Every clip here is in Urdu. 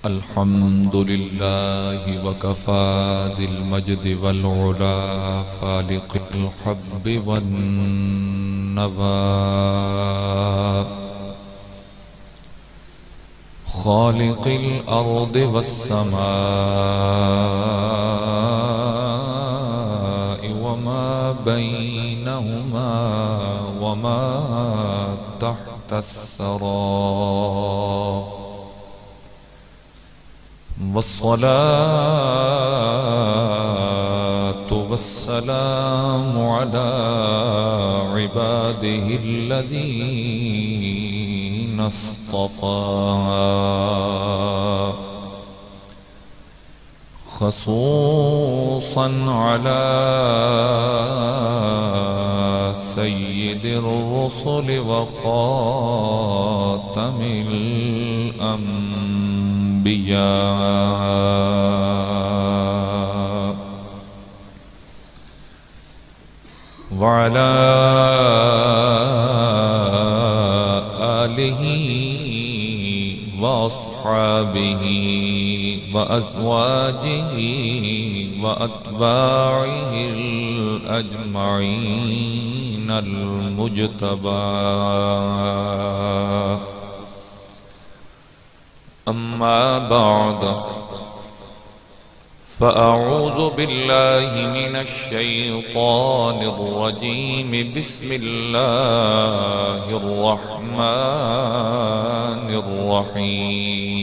الحمد لله وكفى ذي المجد والعلا فالق الحب والنوى خالق الأرض والسماء وما بينهما وما تحت الثرى والصلاة والسلام على عباده الذين اصطفى خصوصا على سيد الرسل وخاتم الأنبياء وعلى آله وأصحابه وأزواجه وأتباعه الأجمعين المجتبى أما بعد فأعوذ بالله من الشيطان الرجيم بسم الله الرحمن الرحيم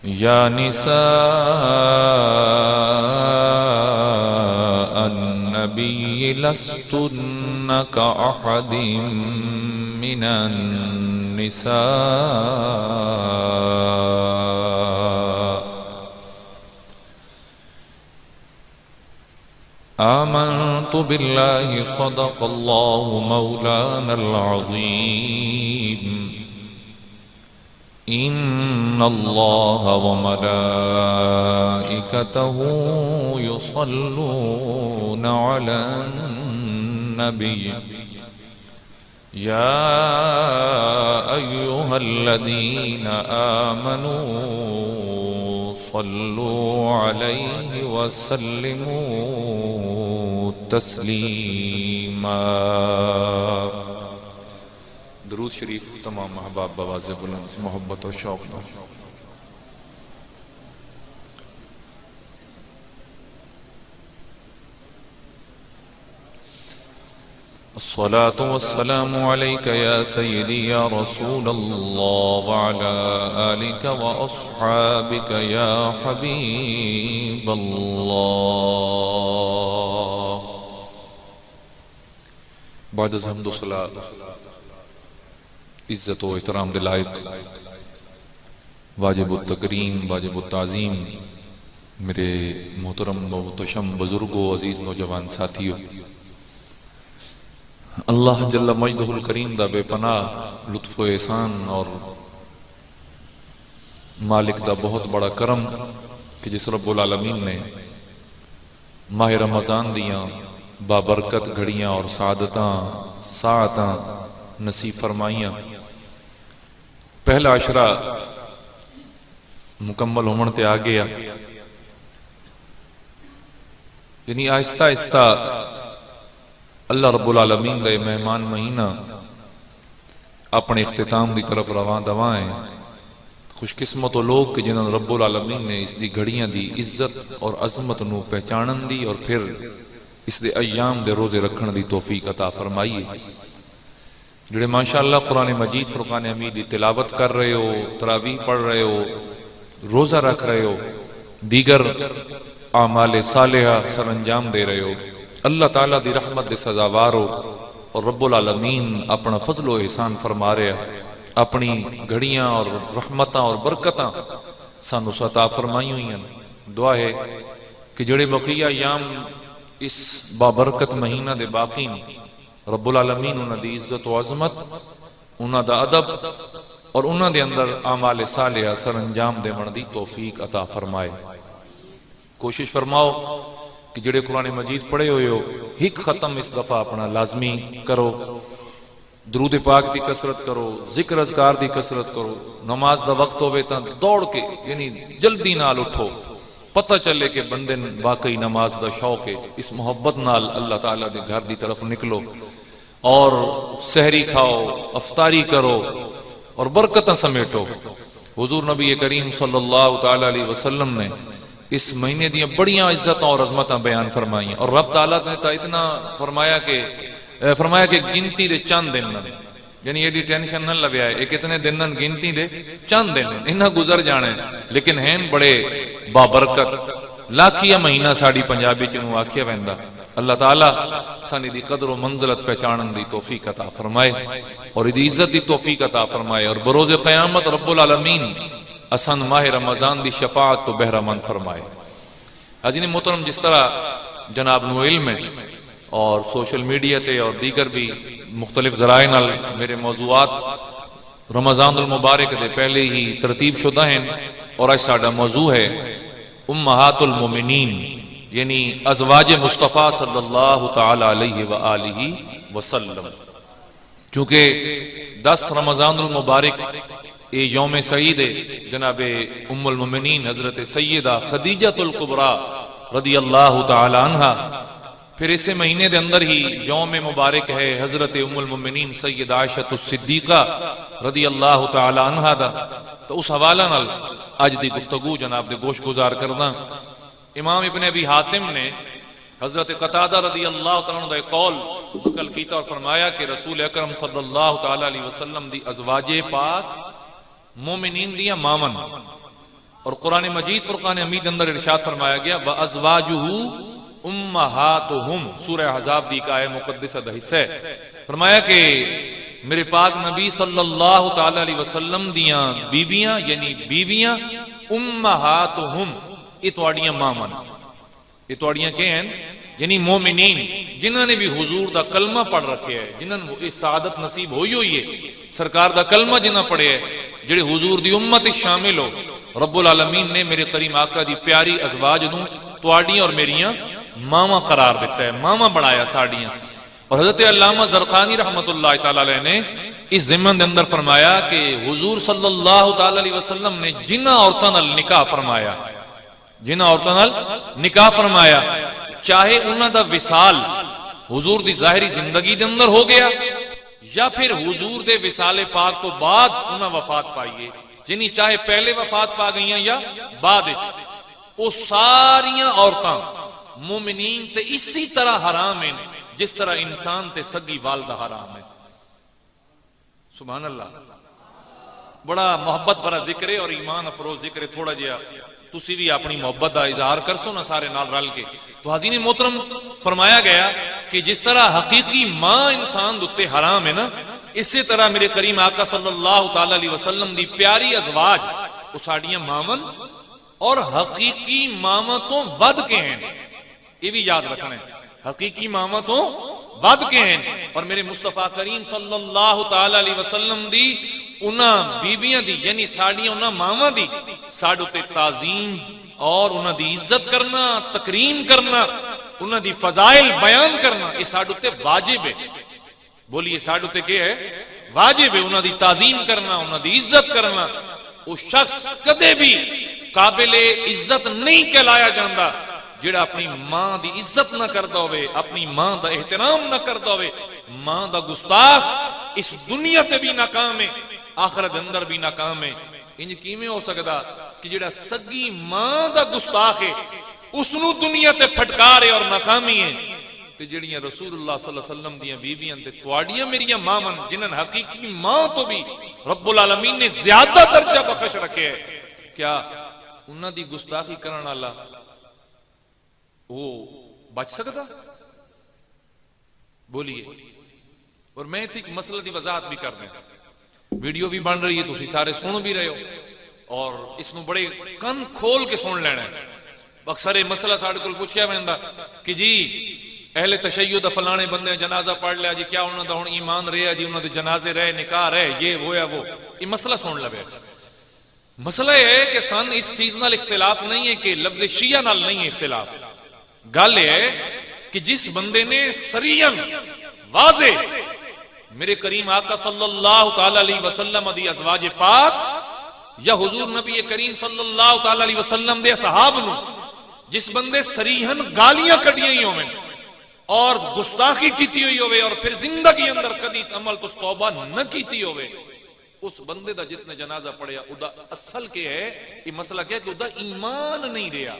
يا نساء النبي لستن كأحد من النساء آمنت بالله صدق الله مولانا العظيم إن الله وملائكته يصلون على النبي يا أيها الذين آمنوا صلوا عليه وسلموا تسليما درود شریف تمام احباب بواز بلند محبت و شوق پر الصلاة والسلام عليك يا سيدي يا رسول الله وعلى آلك وأصحابك يا حبيب الله بعد حمد و صلاة عزت و احترام دلائق واجب التکریم واجب التعظیم میرے محترم و محتشم بزرگوں عزیز نوجوان ساتھیوں، اللہ جل مجدہ الکریم دا بے پناہ لطف و احسان اور مالک دا بہت بڑا کرم کہ جس رب العالمین نے ماہ رمضان دیاں بابرکت گھڑیاں اور سعادتاں ساعتاں نصیب فرمائیاں۔ پہلا عشرہ مکمل ہومن تے آ گیا، یعنی آہستہ آہستہ اللہ رب العالمین دے مہمان مہینہ اپنے اختتام دی طرف رواں دواں ہیں۔ خوش قسمت و لوگ کہ جنہوں رب العالمین نے اس دی گھڑیاں دی عزت اور عظمت نو پہچانن دی اور پھر اس دے ایام دے روزے رکھن دی توفیق عطا فرمائی، جڑے ماشاءاللہ قرآن مجید فرقان حمید دی تلاوت کر رہے ہو، تراویح پڑھ رہے ہو، روزہ رکھ رہے ہو، دیگر اعمال صالحہ سر انجام دے رہے ہو، اللہ تعالیٰ دی رحمت دے سزاوار ہو اور رب العالمین اپنا فضل و احسان فرما رہے ہیں، اپنی گھڑیاں اور رحمتاں اور برکتاں سانو عطا فرمائی ہوئی ہیں۔ دعا ہے کہ جڑے بقیہ ایام اس بابرکت مہینہ دے باقی رب العالمین انہاں دی عزت و عظمت، انہاں دا ادب اور انہاں دے اندر اعمال صالحہ سر انجام دے من دی توفیق عطا فرمائے۔ کوشش فرماؤ کہ جڑے قرآن مجید پڑھے ہوئے ہو ایک ختم اس دفعہ اپنا لازمی کرو، درود پاک دی کثرت کرو، ذکر اذکار دی کثرت کرو، نماز دا وقت ہوئے تاں دوڑ کے یعنی جلدی نال اٹھو، پتہ چلے کہ بندے واقعی نماز دا شوق ہے، اس محبت نال اللہ تعالیٰ دے گھر دی طرف نکلو اور سحری کھاؤ، افطاری کرو اور برکتاں سمیٹو۔ حضور نبی کریم صلی اللہ تعالیٰ علیہ وسلم نے اس مہینے دیاں بڑیاں عزتاں اور عظمتاں بیان فرمائیں، اور رب تعالیٰ نے تا اتنا فرمایا کہ گنتی دے چند دن نن، یعنی ایڈی ٹینشن نہ لویا ہے، ایک اتنے دن نن گنتی دے چند دن انہاں گزر جانے، لیکن ہیں بڑے بابرکت۔ لاکھیا مہینہ ساڑی پنجابی چنو آکھیا ویندا۔ اللہ تعالیٰ سانی دی قدر و منزلت پہچانن دی توفیق عطا فرمائے اور دی عزت دی توفیق عطا فرمائے، اور بروز قیامت رب العالمین اسان ماہ رمضان دی شفاعت تو بہرہ مند فرمائے۔ عزیز محترم، جس طرح جناب نو علم ہے اور سوشل میڈیا تے اور دیگر بھی مختلف ذرائع نال میرے موضوعات رمضان المبارک دے پہلے ہی ترتیب شدہ ہیں، اور آج ساڈا موضوع ہے امہات المومنین، یعنی ازواج مصطفیٰ صلی اللہ تعالی علیہ وآلہ وسلم۔ چونکہ 10 رمضان المبارک یہ یوم سعید ہے، جناب ام المومنین حضرت سیدہ خدیجہ الکبریٰ رضی اللہ تعالی عنہا، پھر اسے مہینے دے اندر ہی یوم مبارک ہے حضرت ام المومنین سیدہ عائشہ الصدیقہ رضی اللہ تعالی عنہا دا۔ تو اس حوالہ نال آج دی گفتگو جناب دے گوش گزار کرنا۔ امام ابن ابی حاتم نے حضرت قتادہ رضی اللہ تعالیٰ عنہ دا قول نقل کیتا اور فرمایا کہ رسول اکرم صلی اللہ تعالیٰ علیہ وسلم دی ازواج پاک مومنین دیا مامن، اور قرآن مجید فرقان حمید اندر ارشاد فرمایا گیا وَأَزْوَاجُهُ أُمَّهَاتُهُمْ، سورہ احزاب دی کا آیہ مقدسہ دا حصہ ہے۔ فرمایا کہ میرے پاک نبی صلی اللہ تعالیٰ علیہ وسلم دیاں بیویاں، یعنی بیویاں امہاتہم، یہ توڑیاں مامن، یہ توڑیاں کیا ہیں؟ یعنی مومنین جنہوں نے بھی حضور دا کلمہ پڑھ رکھے ہے، جنہوں نے اس سعادت نصیب ہوئی ہے، سرکار دا کلمہ جنہاں پڑھے ہے، جڑے حضور دی امت شامل ہو، رب العالمین نے میرے کریم آقا دی پیاری ازواج نوں توڑیاں اور میریاں ماما قرار دیتا ہے، ماما بنایا ساڑیاں۔ اور حضرت علامہ زرقانی رحمت اللہ تعالیٰ علیہ نے اس ضمن دے اندر فرمایا کہ حضور صلی اللہ تعالیٰ علیہ وسلم نے جنہ عورتاں نال نکاح فرمایا، جنہ عورتاں نال نکاح فرمایا، چاہے انہاں دا وصال حضور دی ظاہری زندگی دے اندر ہو گیا یا پھر حضور دے وصال پاک تو بعد انہاں وفات پائیے، یعنی چاہے پہلے وفات پا گئیاں یا بعد، وہ ساریاں عورتاں مومنین تے اسی طرح حرام ہیں جس طرح انسان تے سگی والدہ حرام ہے۔ سبحان اللہ، بڑا محبت بڑا ذکر ہے اور ایمان افروز ذکر ہے، تھوڑا جہا تسی بھی اپنی محبت دا اظہار کرسو نا سارے نال رل کے۔ تو حضرین محترم، فرمایا گیا کہ جس طرح حقیقی ماں انسان دتے حرام ہے نا، اسی طرح میرے کریم آقا صلی اللہ تعالی علیہ وسلم دی پیاری ازواج وہ ساڑیاں مامن اور حقیقی ماما تو ود کے ہیں، یہ بھی یاد رکھنا ہے، حقیقی ماما تو ود کے ہیں۔ اور میرے مصطفیٰ کریم صلی اللہ تعالی علیہ وسلم دی انہاں بیبیاں دی، یعنی ساڑیاں انہاں ماما دی ساڑھو تے تعظیم اور انہاں دی عزت کرنا، تکریم کرنا، انہاں دی فضائل بیان کرنا، یہ ساڑھو تے واجب ہے۔ بولیے ساڑھو تے کیا ہے؟ واجب ہے، انہاں دی تعظیم کرنا، انہاں دی عزت کرنا۔ وہ شخص کدے بھی قابل عزت نہیں کہلایا جاندہ جڑا اپنی ماں دی عزت نہ کردا ہوئے، اپنی ماں دا احترام نہ کردا ہوئے۔ ماں دا گستاخ اس دنیا تے بھی ناکام ہے، آخرت اندر بھی ناکام ہے۔ انج کیویں ہو سکدا کہ جڑا سگی ماں دا گستاخ ہے اس نو دنیا تے پھٹکارے اور ناکامی ہے، تے جڑیاں رسول اللہ صلی اللہ علیہ وسلم دیاں بیویاں تے تواڈیاں میریاں مامن جنہاں حقیقی ماں تو بھی رب العالمین نے زیادہ درجہ بخش رکھے ہے، کیا انہاں دی گستاخی کرن والا وہ بچ سکتا؟ بولیے۔ اور میں ایک مسئلہ دی وضاحت بھی کر دیں، ویڈیو بھی بن رہی ہے، تسی سارے سن بھی رہے ہو اور اس نو بڑے کن کھول کے سن لینا ہے۔ اکثر یہ مسئلہ ساڑھے کل پوچھیا ویندا کہ جی اہل تشیع فلانے بندے جنازہ پڑھ لیا جی، کیا انہوں دا ہن ایمان رہا جی، انہوں دے جنازے رہے، نکاح رہے، یہ ہویا وہ، یہ مسئلہ سن لوے۔ مسئلہ یہ ہے کہ سن اس چیز نال اختلاف نہیں ہے کہ لفظ شیعہ نال نہیں ہے اختلاف، گل یہ ہے کہ جس بندے نے سریعاً واضح میرے کریم آقا صلی اللہ تعالی علیہ وسلم دی ازواج پاک یا حضور نبی کریم صلی اللہ تعالی علیہ وسلم دے صحاب نو جس بندے سریحن گالیاں کڈیاں ہی ہوئے اور گستاخی کیتی ہوئی ہوئے اور پھر زندگی اندر کدی اس عمل تو توبہ نہ کیتی ہوئے، اس بندے دا جس نے جنازہ پڑھیا او دا اصل کے ہے یہ مسئلہ کیا ہے کہ او دا ایمان نہیں رہا۔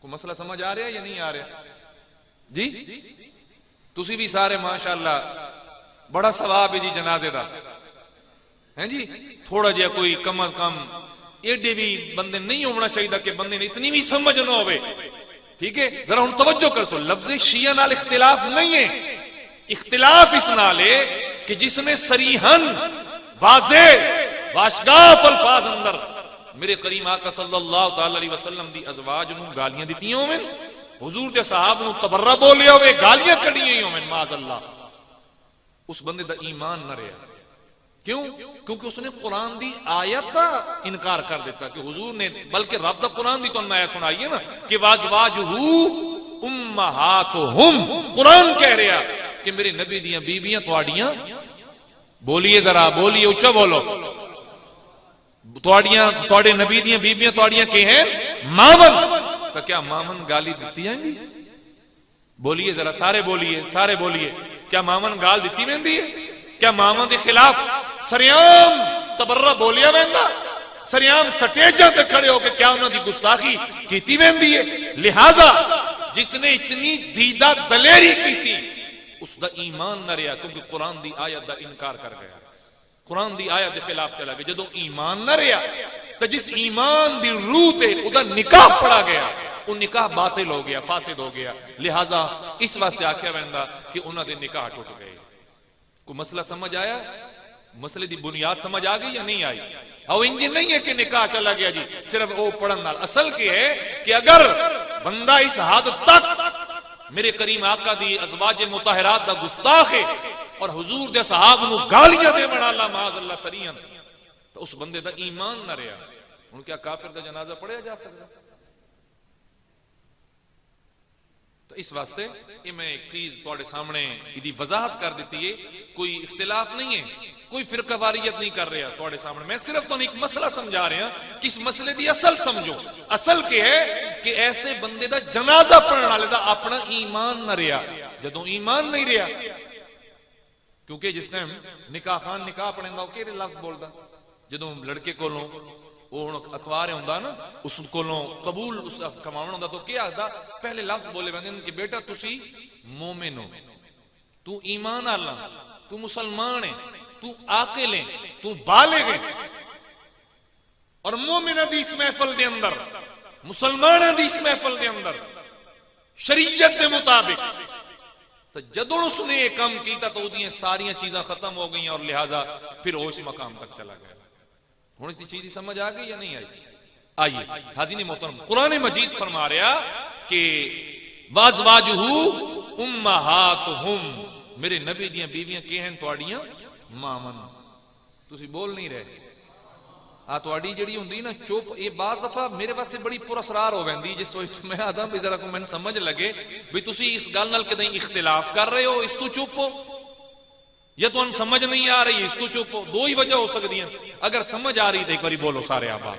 کوئی مسئلہ سمجھ آ رہا ہے یا نہیں آ رہا؟ جی تسی بھی سارے ماشاءاللہ بڑا ثواب ہے جی جنازے دا ہیں جی، تھوڑا جہا کوئی کم از کم ایڈے بھی بندے نہیں ہونا چاہیے کہ بندے نے اتنی بھی سمجھ نہ ہوئے، ٹھیک ہے؟ ذرا ہن توجہ کر سو، لفظ شیعہ نال اختلاف نہیں ہے، اختلاف اس نال ہے کہ جس نے صریحاً واضح واشگاف الفاظ اندر میرے کریم آقا صلی اللہ تعالی علیہ وسلم دی ازواج نو گالیاں دیتی ہوئے، حضور دے صحاب نو تبرہ بولے ہوئے، گالیاں کڑی ہوئے، معاذ اللہ، اس بندے دا ایمان نہ رہا۔ کیوں؟ کیونکہ اس نے قرآن دی آیت دا انکار کر دیتا کہ حضور نے، بلکہ رب دا قرآن دی تو انہوں نے آیت سنائی ہے نا کہ وازواجہو امہاتہم، قرآن کہہ رہا کہ میرے نبی دیاں بیبیاں تواڈیاں، بولیے ذرا بولیے اچھا بولو، تواڈے نبی دیاں بیبیاں تواڈیاں کہ ہیں مامن، تو کیا مامن گالی دیتی ہیں گی؟ بولیے ذرا سارے بولیے کیا مامن گال دیتی ویندی ہے؟ کیا مامن دے خلاف سریام تبرہ بولیا ویندا؟ سریام سٹیجاں تے کھڑے ہو کے کیا انہاں دی گستاخی کیتی ویندی ہے؟ لہذا جس نے اتنی دیدہ دلیری کیتی اس دا ایمان نہ رہا، کیونکہ قرآن دی آیت دا انکار کر گیا، قرآن دی آیت دے خلاف چلا گیا۔ جدو ایمان نہ رہا تو جس ایمان دی روح تے ادا نکاح پڑا گیا، وہ نکاح باطل ہو گیا، فاسد ہو گیا، لہذا اس واسطے آکھیا ویندا کہ انہاں دے نکاح ٹوٹ گئے۔ کوئی مسئلہ سمجھ آیا؟ مسئلے دی بنیاد سمجھ آ گئی یا نہیں آئی؟ اور انجی نہیں ہے کہ نکاح چلا گیا جی صرف وہ پڑھن نال، اصل کی ہے کہ اگر بندہ اس حد تک میرے کریم آقا دی ازواج مطہرات دا گستاخ ہے اور حضور دے صحاب نو گالیاں دے بنا اللہ معاذ اللہ سریحاً، تو اس بندے دا ایمان نہ رہا، ان کیا کافر دا جنازہ پڑھیا جا سکتا؟ تو اس واسطے یہ میں ایک چیز تواڈے سامنے دی وضاحت کر دیتی ہے، کوئی اختلاف نہیں ہے، کوئی فرقہ واریت نہیں کر رہا تواڈے سامنے، میں صرف تو ایک مسئلہ سمجھا رہا ہوں کہ اس مسئلے دی اصل سمجھو۔ اصل کے ہے کہ ایسے بندے دا جنازہ پڑھنے والے دا اپنا ایمان نہ رہا، جدوں ایمان نہیں رہا، کیونکہ جس ٹائم نکاح خان نکاح پڑھیں دا وہ کہڑے لفظ بولدا، جدوں لڑکے کولوں وہ اخبار ہوندا نا اس کولوں قبول اس کماون ہوندا تو کیا آخدا؟ پہلے لفظ بولے ویندے کہ بیٹا تسی مومن ہو، تو ایمان والا، تو مسلمان ہے، تو عاقل ہے، تو بالغ ہے، اور مومن دی اس محفل دے اندر، مسلمان دی اس محفل دے اندر شریعت دے مطابق، تو جدوں اس نے یہ کام کیتا تو وہ ساری چیزاں ختم ہو گئیں اور لہذا پھر وہ اس مقام تک چلا گیا۔ ہوں اس کی چیز سمجھ آ گئی یا نہیں آئی؟ آئیے حاضرین محترم، قرآن مجید فرما رہا کہ وازواجہو امہاتہم، میرے نبی دیاں بیویاں کہ ہیں تواڈیاں مامن۔ تسی بول نہیں رہے، تواڈی جڑی ہوندی نا چپ، یہ بعض دفعہ میرے واسطے بڑی پر اسرار ہو ویندی، جس وقت میں آدھا بھی ذرا کو میں سمجھ لگے بھی تسی اس گل نال کدیں اختلاف کر رہے ہو، اس تو چپ ہو، یا تو ان سمجھ نہیں آ رہی اس کو چپ ہو، دو ہی وجہ ہو سکتی ہیں۔ اگر سمجھ آ رہی تو ایک باری بولو سارے آبا،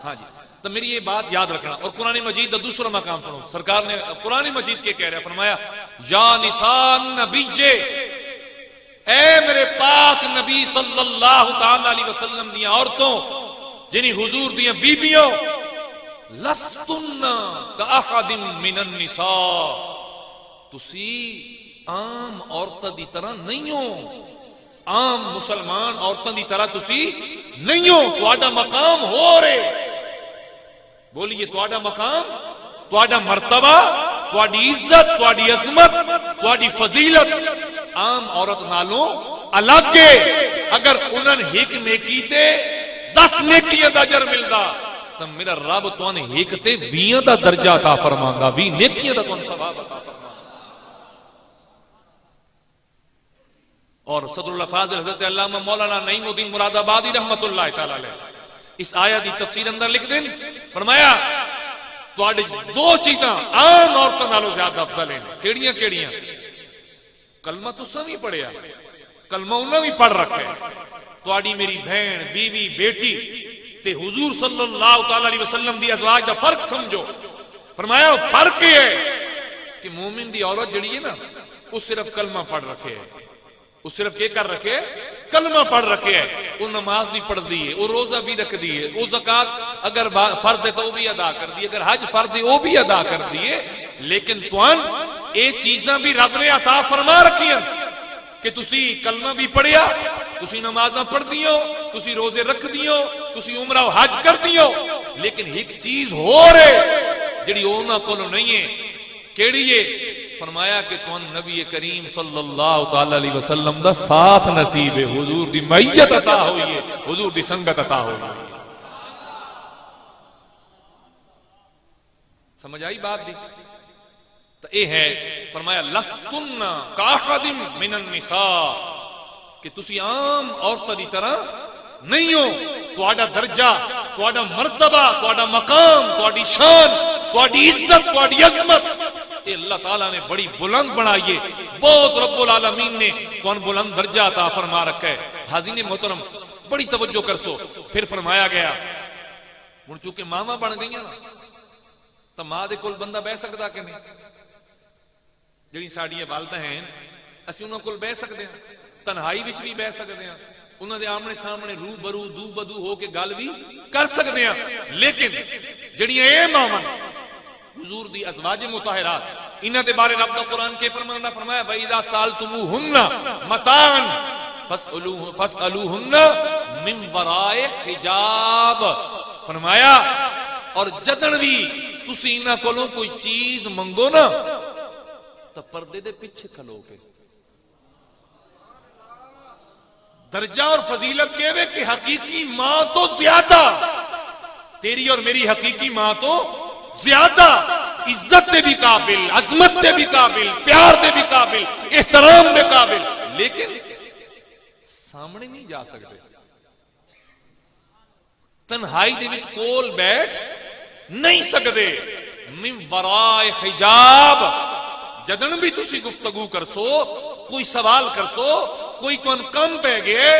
ہاں جی، تو میری یہ بات یاد رکھنا۔ اور قرآن مجید کا دوسرا مقام سنو، سرکار نے قرآن مجید کے کہہ رہا فرمایا یا نساء نبی، اے میرے پاک نبی صلی اللہ تعالی علیہ وسلم دیاں عورتوں، یعنی حضور دیاں بیبیوں، لستن کاحد من النساء، تسی عام عورتاں دی طرح نہیں ہو، عام مسلمان عورتاں دی طرح تسی نہیں ہو، تواڈا مقام ہو رہے، بولیے تواڈا مقام، تواڈا مرتبہ، تواڈی عزت، تواڈی عظمت، تواڈی فضیلت عام عورت نالوں الگ ہے۔ اگر انہاں ایک نیکی تے 10 نیکیاں دا اجر ملدا تو میرا رب توانے ایک تے 20 دا درجہ عطا فرماندا، 20 نیکیاں دا توانے ثواب عطا فرماندا۔ اور صدر اللہ فاضل حضرت علامہ مولانا نعیم الدین مراد آبادی رحمت اللہ تعالی علیہ اس آیت دی تفسیر اندر لکھ دیں، فرمایا تواڈے دو چیزاں عام عورتاں نالوں زیادہ افضل ہیں، کیڑیاں کیڑیاں؟ کلمہ تساں بھی پڑھیا، کلمہ انہاں بھی پڑھ رکھا ہے، تواڈی میری بہن بیوی بیٹی تے حضور صلی اللہ تعالی علیہ وسلم دی ازواج دا فرق سمجھو۔ فرمایا فرق یہ ہے کہ مومن دی عورت جڑی ہے نا وہ صرف کلمہ پڑھ رکھے ہے، وہ صرف کیا کر رکھے ہے؟ کلمہ پڑھ رکھے ہے، وہ نماز بھی پڑھ دی ہے، وہ روزہ بھی رکھ دی ہے، وہ زکوٰۃ اگر فرض ہے تو وہ بھی ادا کر دی ہے، اگر حج فرض ہے وہ بھی ادا کر دی ہے، لیکن توان اے چیزاں بھی رب نے عطا فرما رکھی ہیں کہ تسی کلمہ بھی پڑھیا، تسی نمازاں پڑھ دیو، تسی روزے رکھ دیو، تسی عمرہ و حج کر دیو، لیکن ایک چیز ہو رہے جڑی اونا کولو نہیں ہے، کیڑی ہے؟ فرمایا کہ تو نبی کریم صلی اللہ تعالی علیہ وسلم دا ساتھ نصیب ہے، حضور دی معیت عطا ہوئی ہے، حضور دی سنگت عطا ہوئی ہے۔ سمجھ آئی بات دی؟ تو اے ہے فرمایا لستن کاحد من النساء کہ تسی عام عورتاں دی طرح نہیں ہو، تہاڈا درجہ، تہاڈا مرتبہ، تہاڈا مقام، تہاڈی شان، تہاڈی عزت، تہاڈی عظمت اے اللہ تعالیٰ نے بڑی بلند بنائیے، بہت رب العالمین نے کون بلند درجہ عطا فرما رکھا ہے۔ حاضرین محترم بڑی توجہ کرسو، پھر فرمایا گیا ہن چونکہ ماما بن گئی نا تو ماں دے کول بندہ بہ سکدا کہ نہیں؟ جڑی ساڈیاں والدہ ہیں اسی انہاں کول بہ سکدے ہاں، تنہائی وچ بھی بہ سکدے ہاں، انہاں دے آمنے سامنے رو برو دو بدو ہو کے گل بھی کر سکدے ہاں، لیکن جڑیاں اے ماواں حضور دی ازواج مطہرات انہاں دے بارے رب دا قرآن کے فرماندا فرمایا وَإِذَا سَأَلْتُمُوهُنَّ مَتَاعًا فَاسْأَلُوهُنَّ مِن وَرَاءِ حِجَاب، فرمایا اور جدن بھی تسی انہاں کولوں کوئی چیز منگو نا تو پردے دے پیچھے کھلو کے۔ درجہ اور فضیلت کہوے کہ حقیقی ماں تو زیادہ، تیری اور میری حقیقی ماں تو زیادہ عزت دے بھی قابل، عظمت دے بھی قابل، پیار دے بھی قابل، احترام دے قابل، لیکن سامنے نہیں جا سکتے، تنہائی دے وچ کول بیٹھ نہیں سکتے۔ من ورائے حجاب، جدن بھی تسی گفتگو کرسو، کوئی سوال کرسو، کوئی کون کم پہ گئے،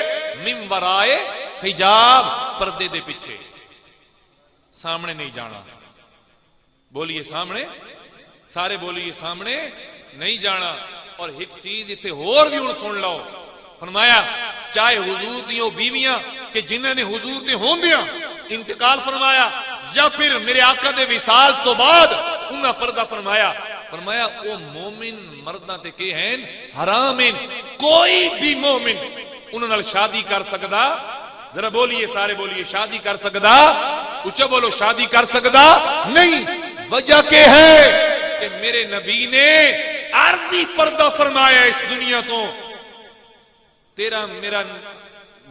من ورائے حجاب، پردے دے پیچھے، سامنے نہیں جانا۔ بولیے سامنے، سارے بولیے سامنے نہیں جانا۔ اور ایک چیز اتھے اور بھی سن لو، فرمایا چاہے حضور دیوں بیویاں کہ جنہوں نے حضور دے ہوندیاں انتقال فرمایا یا پھر میرے آقا دے وصال تو بعد انہاں پردہ فرمایا، فرمایا او مومن مرداں تے کہ ہیں حرام ہیں، کوئی بھی مومن انہوں نے شادی کر سکدا، ذرا بولیے سارے بولیے شادی کر سکدا، اچھا بولو شادی کر سکدا نہیں۔ وجہ کہ ہے کہ میرے نبی نے عارضی پردہ فرمایا اس دنیا تو، تیرا میرا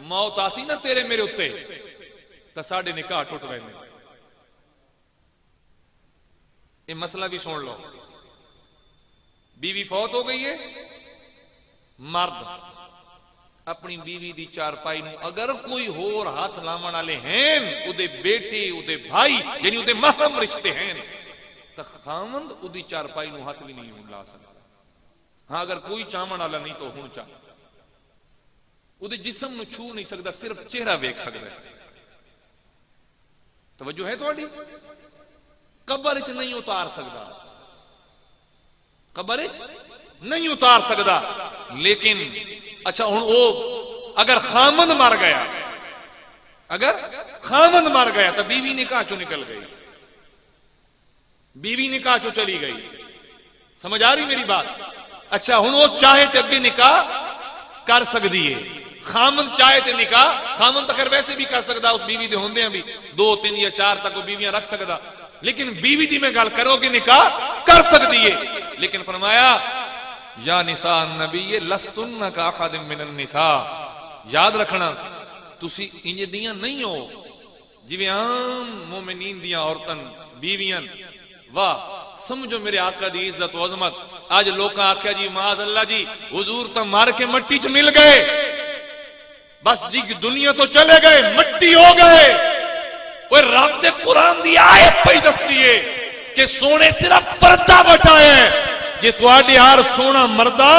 موت آسی نا تیرے میرے اتے تا ساڑھے نکاح ٹوٹ رہے ہیں۔ یہ مسئلہ بھی سن لو، بیوی فوت ہو گئی ہے، مرد اپنی بیوی دی چارپائی نو اگر کوئی ہور ہاتھ لامن والے ہیں، او دے بیٹے او دے بھائی یعنی او دے محرم رشتے ہیں، تو خامند او دی چارپائی نو ہاتھ بھی نہیں لا سکتا۔ ہاں اگر کوئی چامن والا نہیں تو ہن چاہ او دے جسم نو چھو نہیں سکتا، صرف چہرہ ویکھ سکتا ہے۔ توجہ ہے تہاڈی؟ قبر وچ نہیں اتار سکتا، قبر وچ نہیں اتار سکتا، لیکن اچھا ہن او اگر خامند مر گیا، اگر خامند مر گیا تو بیوی نکاح چوں نکل گئی، بیوی نکاح چوں چلی گئی، سمجھ آ رہی میری بات؟ اچھا ہن وہ چاہے تے اگے نکاح کر سکتی ہے، خامند چاہے تے نکاح، خامند تو خیر ویسے بھی کر سکتا، اس بیوی دے ہوندے بھی 2 3 یا 4 تک وہ بیویاں رکھ سکتا، لیکن بیوی دی میں گل کرو کہ نکاح کر سکتی ہے، لیکن فرمایا یا نساء النبی لستن کاحد من النساء، یاد رکھنا تسی انج دیاں نہیں ہو جویں عام مومنین دیاں عورتاں بیویاں۔ واہ سمجھو میرے آقا دی عزت و عظمت۔ آج لوکاں آکھیا جی معاذ اللہ جی حضور تو مار کے مٹی چ مل گئے، بس جی دنیا تو چلے گئے، مٹی ہو گئے۔ وہ رب دے قرآن دی آیت پہ دس دیے کہ سونے صرف پردہ بٹائے، جی تواڈے ہر سونا مردہ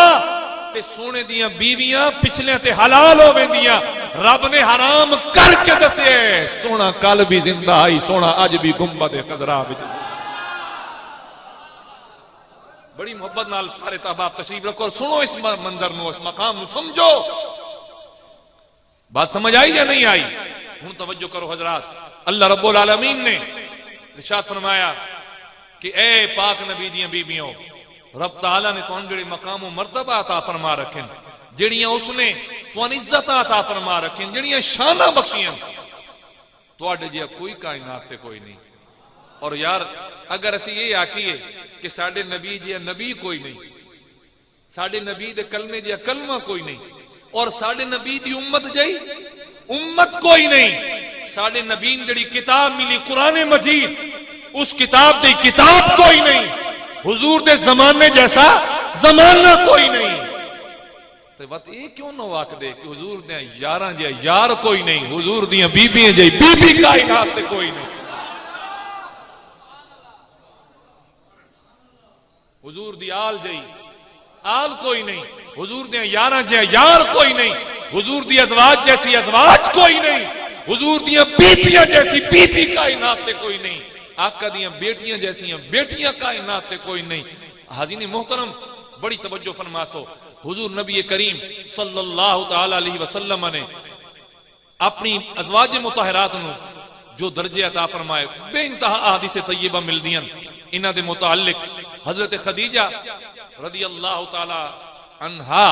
تے سونے دیاں بیویاں پچھلے تے حلال ہو ویندیاں رب نے حرام کر کے دسے سونا کل بھی زندہ آئی سونا اج بھی گنبد خضرا وچ بڑی محبت نال سارے تحباب تشریف رکھو اور سنو اس منظر نو اس مقام نو سمجھو بات سمجھ آئی یا نہیں آئی ہن توجہ کرو حضرات اللہ رب العالمین نے ارشاد فرمایا کہ اے پاک نبی دیاں بیبیوں رب تعالیٰ نے تو جڑے مقام و مرتبہ عطا فرما رکھیں جڑیاں اس نے تو عزت عطا فرما رکھیں جڑیاں شانہ بخشیاں تو اڈے جیا کوئی کائنات تے کوئی نہیں اور یار اگر اسی یہ آکھیے کہ ساڈے نبی جیا نبی کوئی نہیں ساڈے نبی دے کلمے جیا کلمہ کوئی نہیں اور ساڈے نبی دی امت جائی امت کوئی نہیں ساڈے نبی جڑی کتاب ملی قرآن مجید اس کتاب دی کتاب کوئی نہیں حضور دے زمانے جیسا زمانہ کوئی نہیں تو بات یہ کیوں نہ واقع دے کہ حضور دیاں یاراں جیا یار کوئی نہیں حضور دیاں بی بی جائی بی بی کائنات تے کوئی نہیں حضور دی آل جائی آل کوئی نہیں حضور دیاں یاراں جیا یار کوئی نہیں حضور دی ازواج جیسی ازواج کوئی نہیں حضور دیاں بیٹیاں جیسی بیٹی کائنات تے کوئی نہیں آقا دیاں بیٹیاں جیسی بیٹیاں کائنات تے کوئی نہیں حاضرین محترم بڑی توجہ فرماسو حضور نبی کریم صلی اللہ تعالی علیہ وسلم نے اپنی ازواج مطہرات نو جو درجے عطا فرمائے بے انتہا احادیث طیبہ مل دیاں انہاں دے متعلق حضرت خدیجہ رضی اللہ تعالی عنہا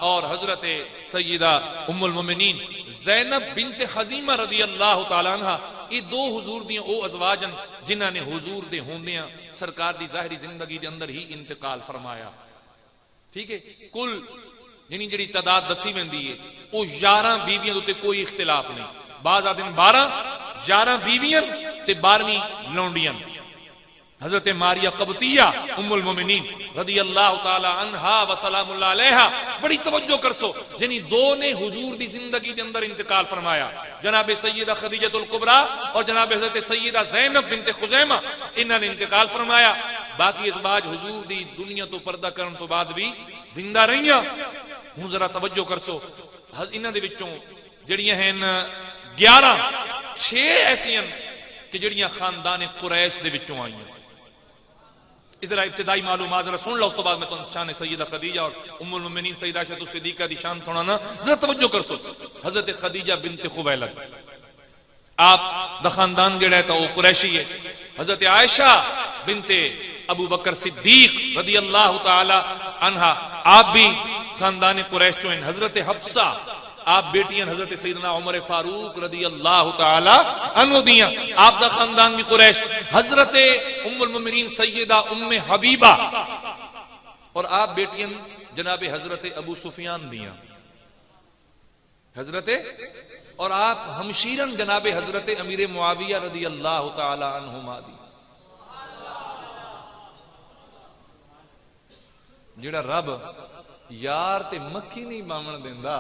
اور حضرت سیدہ ام المومنین زینب بنت حزیمہ رضی اللہ تعالی عنہا یہ دو حضور دیاں او ازواجن جنہاں نے حضور دے ہوندیاں سرکار دی ظاہری زندگی دے اندر ہی انتقال فرمایا ٹھیک ہے کل یعنی جڑی تعداد دسی ویندی ہے او 11 بیویاں تے کوئی اختلاف نہیں بعض آدم 12 11 بیویاں تے 12ویں لونڈیاں حضرت ماریہ قبطیہ ام المومنین رضی اللہ تعالی عنہا و سلام اللہ علیہا بڑی توجہ کرسو یعنی دو نے حضور دی زندگی دے اندر انتقال فرمایا جناب سیدہ خدیجہ الکبریٰ اور جناب حضرت سیدہ زینب بنت خزیمہ انہوں نے انتقال فرمایا باقی ازواج حضور دی دنیا تو پردہ کرن تو بعد بھی زندہ رہیاں ہوں ذرا توجہ کرسو انہوں دے وچوں جڑیاں ہیں 11 6 ایسی ہیں کہ جڑیاں خاندان قریش دے وچوں آئی ہیں ذرا ابتدائی معلومات ذرا سن لو اس تو بعد میں تو شان سیدہ خدیجہ اور ام المومنین سیدہ عائشہ الصدیقہ دی شان سنانا ذرا توجہ کرسو حضرت خدیجہ بنت خویلد آپ دا خاندان جڑا ہے تو وہ قریشی ہے حضرت عائشہ بنت ابو بکر صدیق رضی اللہ تعالی عنہا آپ بھی خاندان قریش چویں حضرت حفصہ آپ بیٹیاں حضرت سیدنا عمر فاروق رضی اللہ تعالی عنہ دیاں آپ دا خاندان بھی قریش حضرت ام المومنین سیدہ ام حبیبہ اور آپ بیٹیاں جناب حضرت ابو سفیان دیاں حضرت اور آپ ہمشیرن جناب حضرت امیر معاویہ رضی اللہ تعالی عنہما دی جڑا رب یار تے مکھی نہیں بامن دیندا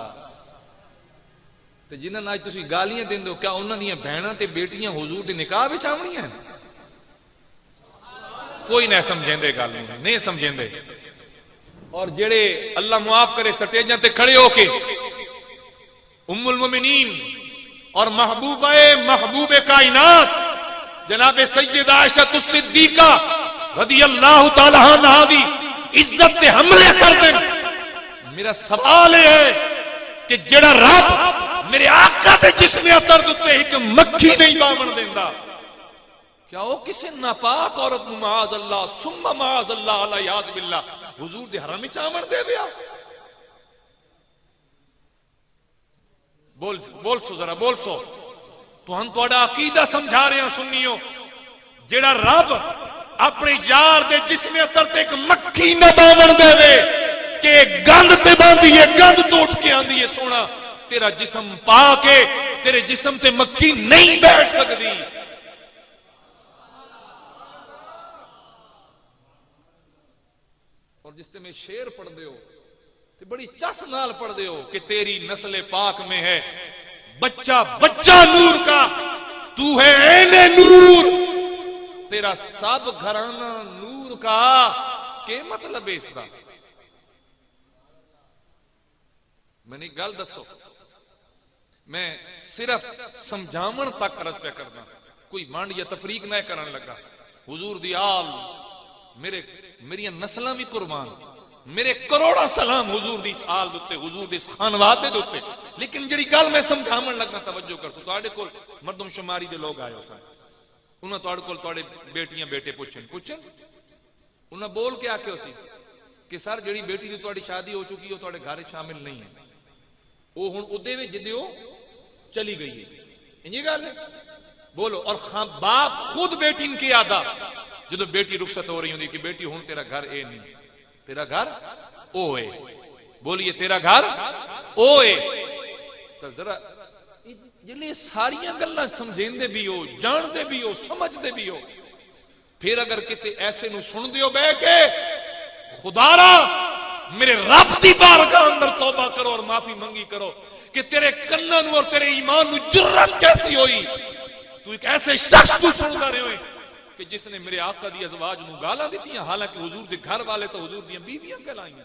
تے جنہاں نال تسی گالیاں دیندے ہو کیا انہاں دیاں بہناں تے بیٹیاں حضور دے نکاح وچ آونیاں ہیں کوئی نہ سمجھیندے گل نہیں سمجھیندے اور جڑے اللہ معاف کرے سٹیجاں تے کھڑے ہو کے ام المومنین اور محبوب کائنات جناب سیدہ عائشہ الصدیقہ رضی اللہ تعالی عنہا دی عزت تے حملے کر دیں میرا سوال ہے کہ جڑا رب میرے آقا تے جسم اطہر دتے ایک مکھی نہیں بامن دیندا کیا وہ کسی ناپاک عورت نو معاذ اللہ ثم معاذ اللہ علیہ باللہ حضور دے حرم وچ آمن دے ویا بول سو ذرا بول سو تو ہم تہاڈا عقیدہ سمجھا رہے ہیں سنیو جڑا رب اپنے یار دے جسم اطہر تے ایک مکھی نہ بامن دے وے کہ گند تے باندھی ہے گند تو اٹھ کے آندی ہے سونا تیرا جسم پا کے تیرے جسم تے مکھی نہیں بیٹھ سکتی اور جس تے میں شعر پڑھ دے ہو تے بڑی چس نال پڑھ دے ہو کہ تیری نسل پاک میں ہے بچہ بچہ نور کا تو ہے عین نور تیرا سب گھرانہ نور کا کیا مطلب ہے اس کا میں نے گل دسو میں صرف سمجھاون تک عرض پہ کرنا کوئی ونڈ یا تفریق نہ کرن لگا حضور دی آل میری نسلاں بھی قربان میرے کروڑا سلام حضور دی اس آل دوتے حضور دی اس خانواد دے دوتے لیکن جڑی گل میں سمجھاون لگنا توجہ کر سو تواڈے کول مردم شماری دے لوگ آئے ہو سن انہاں تواڈے کول تواڈے بیٹیاں بیٹے پوچھن انہاں بول کے آکھے ہو سی کہ سر جڑی بیٹی دی تواڈی شادی ہو چکی ہے تواڈے گھر شامل نہیں ہے وہ ہن اودے وچ جدے او چلی گئی ہے انجی گل ہے بولو اور باپ خود بیٹی کی آدھا جدو بیٹی رخصت ہو رہی ہوندی کہ بیٹی ہن تیرا گھر اے نہیں تیرا گھر او ہے بولیے تیرا گھر او ہے تو ذرا جلے ساریاں گلاں سمجھین دے بھی ہو جان دے بھی ہو سمجھ دے بھی ہو پھر اگر کسی ایسے نو سن دیو بے کے خدا را میرے رب دی بارگاہ اندر توبہ کرو اور معافی منگی کرو کہ تیرے کناں نو اور تیرے ایمان نو جرت کیسی ہوئی تو ایک ایسے شخص کو سندا رہے ہوئے کہ جس نے میرے آقا دی ازواج نو گالاں دیتی ہیں حالانکہ حضور دے گھر والے تو حضور دی بیویاں کہلائیں ہیں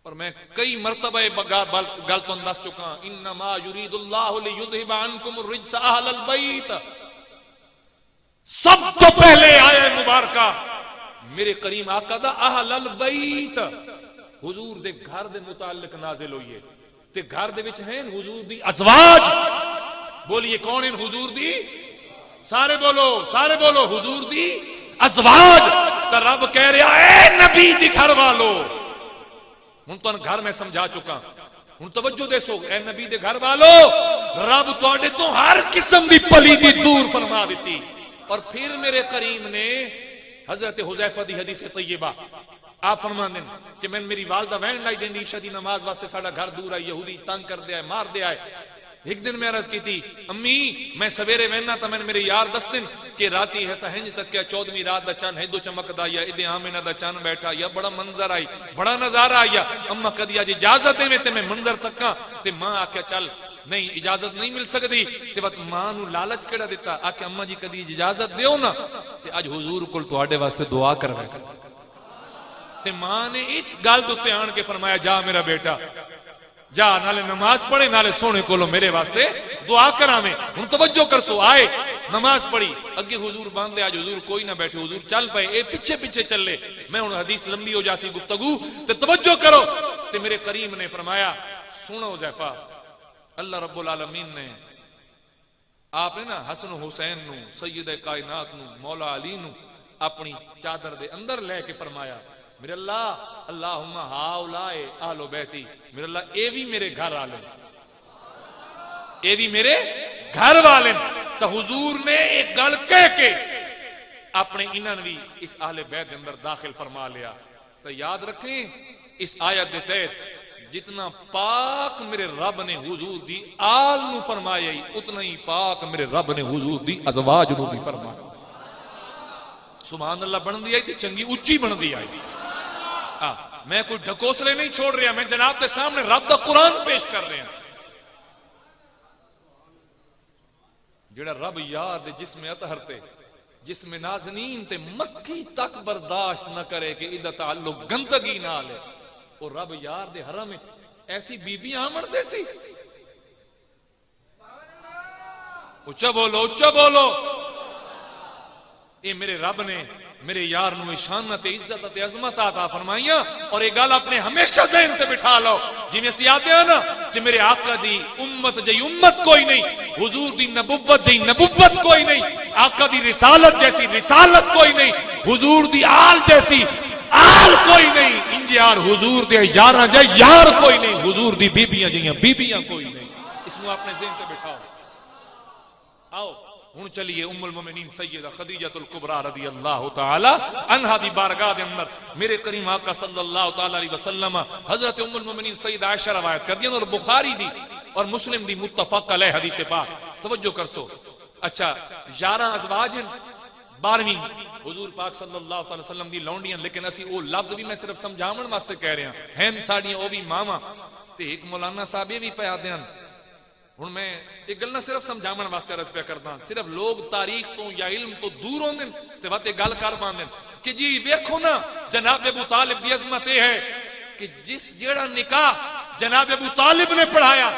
اور میں کئی مرتبہ گل تو انداز چکا انما یرید اللہ لیذہب عنکم الرجس اہل البیت سب تو پہلے آئے مبارکہ میرے کریم آقا دا اہل البیت حضور دے گھر دے متعلق نازل ہوئی ہے تے گھر دے وچ ہیں حضور دی ازواج بولیے کون ہیں حضور دی سارے بولو حضور دی ازواج تا رب کہہ رہا اے نبی دی گھر والو ہن تو گھر میں سمجھا چکا ہن توجہ دے سو اے نبی دے گھر والو رب تواڈے تو ہر قسم دی پلیدی دور فرما دیتی اور پھر میرے کریم نے حضرت حذیفہ دی حدیث طیبہ آپ فرمان دیں کہ میں میری والدہ وین لائی دیں دی عشاء دی نماز واسطے ساڑا گھر دور آئی یہودی تنگ کر دے آئے مار دے آئے ایک دن میں عرض کی تھی امی میں سویرے ویننا تا میں نے میرے یار دس دن کہ راتی ہے سہنج تک کیا 14ویں رات دا چاند ہے دو چمک دا یا ادھے آمینہ دا چاند بیٹھا یا بڑا منظر آئی بڑا نظارہ آیا اما کدیا جی اجازت دے میں تے میں منظر تکاں تے ماں آکیا چل نہیں اجازت نہیں مل سکتی تے وقت ماں نو لالچ کیڑا دیتا آکیا اما جی کدی اجازت دیو نا تے اج حضور کل تو آڈے واسطے دعا کر ویسے تے ماں نے اس گل دوتے آن کے فرمایا جا میرا بیٹا جا نالے نماز پڑھے نالے سونے کولو میرے واسطے دعا کرامے ہن توجہ کر سو آئے نماز پڑھی اگے حضور باندھے آج حضور کوئی نہ بیٹھے حضور چل پائے اے پیچھے پیچھے چل لے میں ہن حدیث لمبی ہو جاسی گفتگو تے توجہ کرو تے میرے کریم نے فرمایا سنو حذیفہ اللہ رب العالمین نے آپ نے نا حسن و حسین نو سید کائنات نو مولا علی نو اپنی چادر دے اندر لے کے فرمایا میرے اللہ اللہم ہاؤلائے اہل بیتی میرے اللہ اے بھی میرے گھر والے اے بھی میرے گھر والے تو حضور نے ایک گل کہہ کے اپنے انہن بھی اس اہل بیت اندر داخل فرما لیا تو یاد رکھیں اس آیت دے تحت جتنا پاک میرے رب نے حضور دی آل نو فرمایا اتنا ہی پاک میرے رب نے حضور دی ازواج نو بھی فرمایا سبحان اللہ بن دی آئی تھی چنگی اچھی بن دی آئی میں کوئی ڈھکوسلے نہیں چھوڑ رہا میں جناب دے سامنے رب دا قرآن پیش کر رہے ہیں جڑا رب یار دے جسم اطہر تے جسم نازنین تے مکھی تک برداشت نہ کرے کہ ادھا تعلق گندگی نہ لے اور رب یار دے حرم ایسی بی بی آمن دے سی اچھا بولو اے میرے رب نے میرے یار نو شانت عزت تے عظمت عطا فرمائیاں اور یہ گل اپنے ہمیشہ ذہن تے بٹھا لو جی میں سیاتے ہیں نا کہ میرے آقا دی امت جی امت کوئی نہیں حضور دی نبوت جی نبوت کوئی نہیں آقا دی رسالت جیسی رسالت کوئی نہیں حضور دی آل جیسی آل کوئی نہیں انجیار حضور دے یاراں جے یار کوئی نہیں حضور دی بیبیاں جیاں بیبیاں کوئی نہیں اس کو اپنے ذہن تے بٹھاؤ آؤ ہن چلیے ام المومنین سیدہ خدیجہ الکبریٰ رضی اللہ تعالی عنہا دی بارگاہ دے اندر میرے کریم آقا صلی اللہ تعالی علیہ وسلم حضرت ام المومنین سیدہ عائشہ روایت کر دیا اور بخاری دی اور مسلم دی متفق علیہ حدیث پاک توجہ کر سو اچھا 11 ازواج ہیں 12ویں حضور پاک صلی اللہ علیہ وسلم دی لونڈیاں لیکن اسی او لفظ بھی میں صرف سمجھاون واسطے کہہ رہے ہیں ساڑیاں او بھی ماما تے ایک مولانا صاحب بھی پیا دیاں ہن میں ایک گل نہ صرف سمجھاون واسطے عرض پہ کردا صرف لوگ تاریخ تو یا علم تو دور ہوندے تے وتے گل کر پاندے کہ جی ویکھو نا جناب ابو طالب دی عظمت یہ ہے کہ جس جیڑا نکاح جناب ابو طالب نے پڑھایا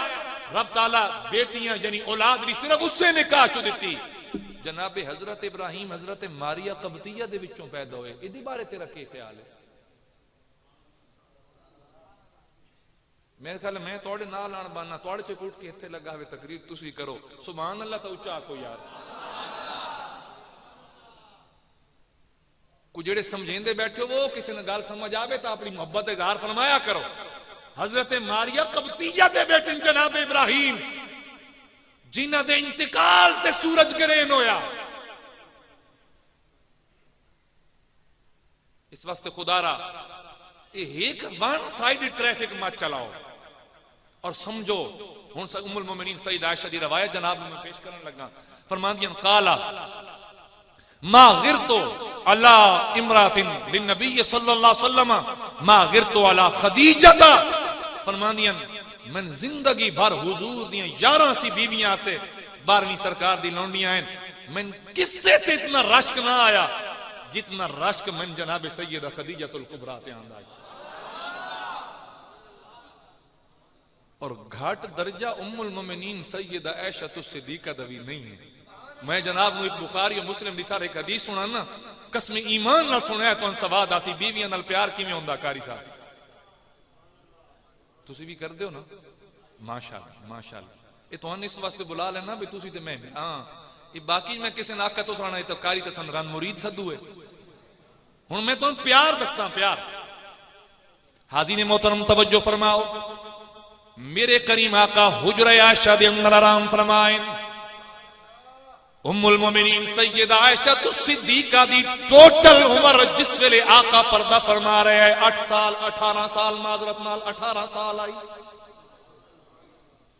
رب تعالیٰ بیٹیاں یعنی اولاد بھی صرف اس سے نکاح چو دیتی جناب حضرت ابراہیم حضرت ماریا قبطیہ دے وچوں پیدا ہوئے ادھی بارے تیرا کی خیال ہے؟ میرے خیال ہے میں توڑے نال آن بانا توڑے چے کوٹ کے اتھے لگا ہوئے تقریر تسی کرو سبحان اللہ تو اچھا کو یار کو جڑے سمجھیں دے بیٹھے وہ کسی نے گال سمجھ آوے تا اپنی محبت اظہار فرمایا کرو حضرت ماریا قبطیہ دے بیٹے جناب ابراہیم جنہ دے انتقال تے سورج گرین ہویا اس واسطے خدا را ایک ون سائیڈ ٹریفک مت چلاؤ اور سمجھو ہن ام المومنین سید عائشہ دی روایت جناب میں پیش کرنے لگا فرماندیاں قالا ما غرتو علی امرات للنبی صلی اللہ علیہ وسلم ما غرتو علی خدیجہ فرماندیاں من زندگی بھر حضور دیاں 11 سی بیویاں سے 12ویں سرکار دی لونڈیاں ہیں من کس سے تے اتنا رشک نہ آیا جتنا رشک من جناب سیدہ خدیجہ الکبریٰ تے آندہ اور گھاٹ درجہ ام المومنین سیدہ عائشہ الصدیقہ دوی نہیں ہے میں جناب نو ایک بخاری و مسلم دی سارے ایک حدیث سنانا قسم ایمان نہ سنایا تو ان سواد آسی بیویاں نال پیار کی میں ہوندہ کاری صاحب تسی بھی کر دیو نا ماشاءاللہ ماشاءاللہ یہ تو ہن اس واسطے بلا لینا بھی تسی تے میں ہاں یہ باقی میں کسی ناکہ تو سانا تو کاری تے سن رن مرید صدو ہے ہن میں تو پیار دستا پیار حاضرین محترم توجہ فرماؤ میرے کریم آقا حجرہ عائشہ دے اندر آرام فرمائیں ام المومنین سیدہ عائشہ الصدیقہ دی ٹوٹل عمر جس ویلے آقا پردہ فرما رہے ہیں 8 سال 18 سال معذرت نال 18 سال آئی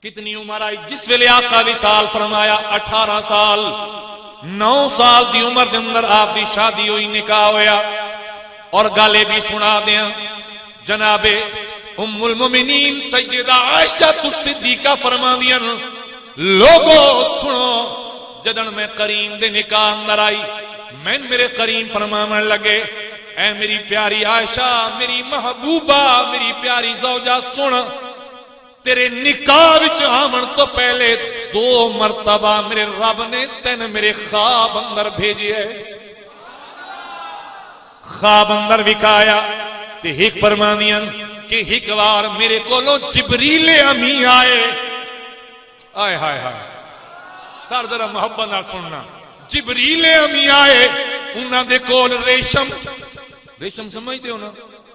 کتنی عمر آئی جس ویلے آقا وصال فرمایا 18 سال 9 سال دی عمر دے اندر آپ دی شادی ہوئی نکاح ہویا اور گالے بھی سنا دیا جناب ام المومنین سیدہ عائشہ الصدیقہ فرما دیا لوگو سنو جدن میں کریم دے نکاح اندر آئی میں میرے کریم فرمانے لگے اے میری پیاری عائشہ میری محبوبہ میری پیاری زوجہ سن تیرے نکاح وچ آمن تو پہلے 2 مرتبہ میرے رب نے تین میرے خواب اندر بھیجئے خواب اندر وکایا تے ہک فرمانیاں کہ ہک وار میرے کولو جبریل امی آئے آئے ہائے ہائے سار ذرا محبت نہ سننا جبریل امی آئے انہاں دے کول ریشم سمجھتے ہو نا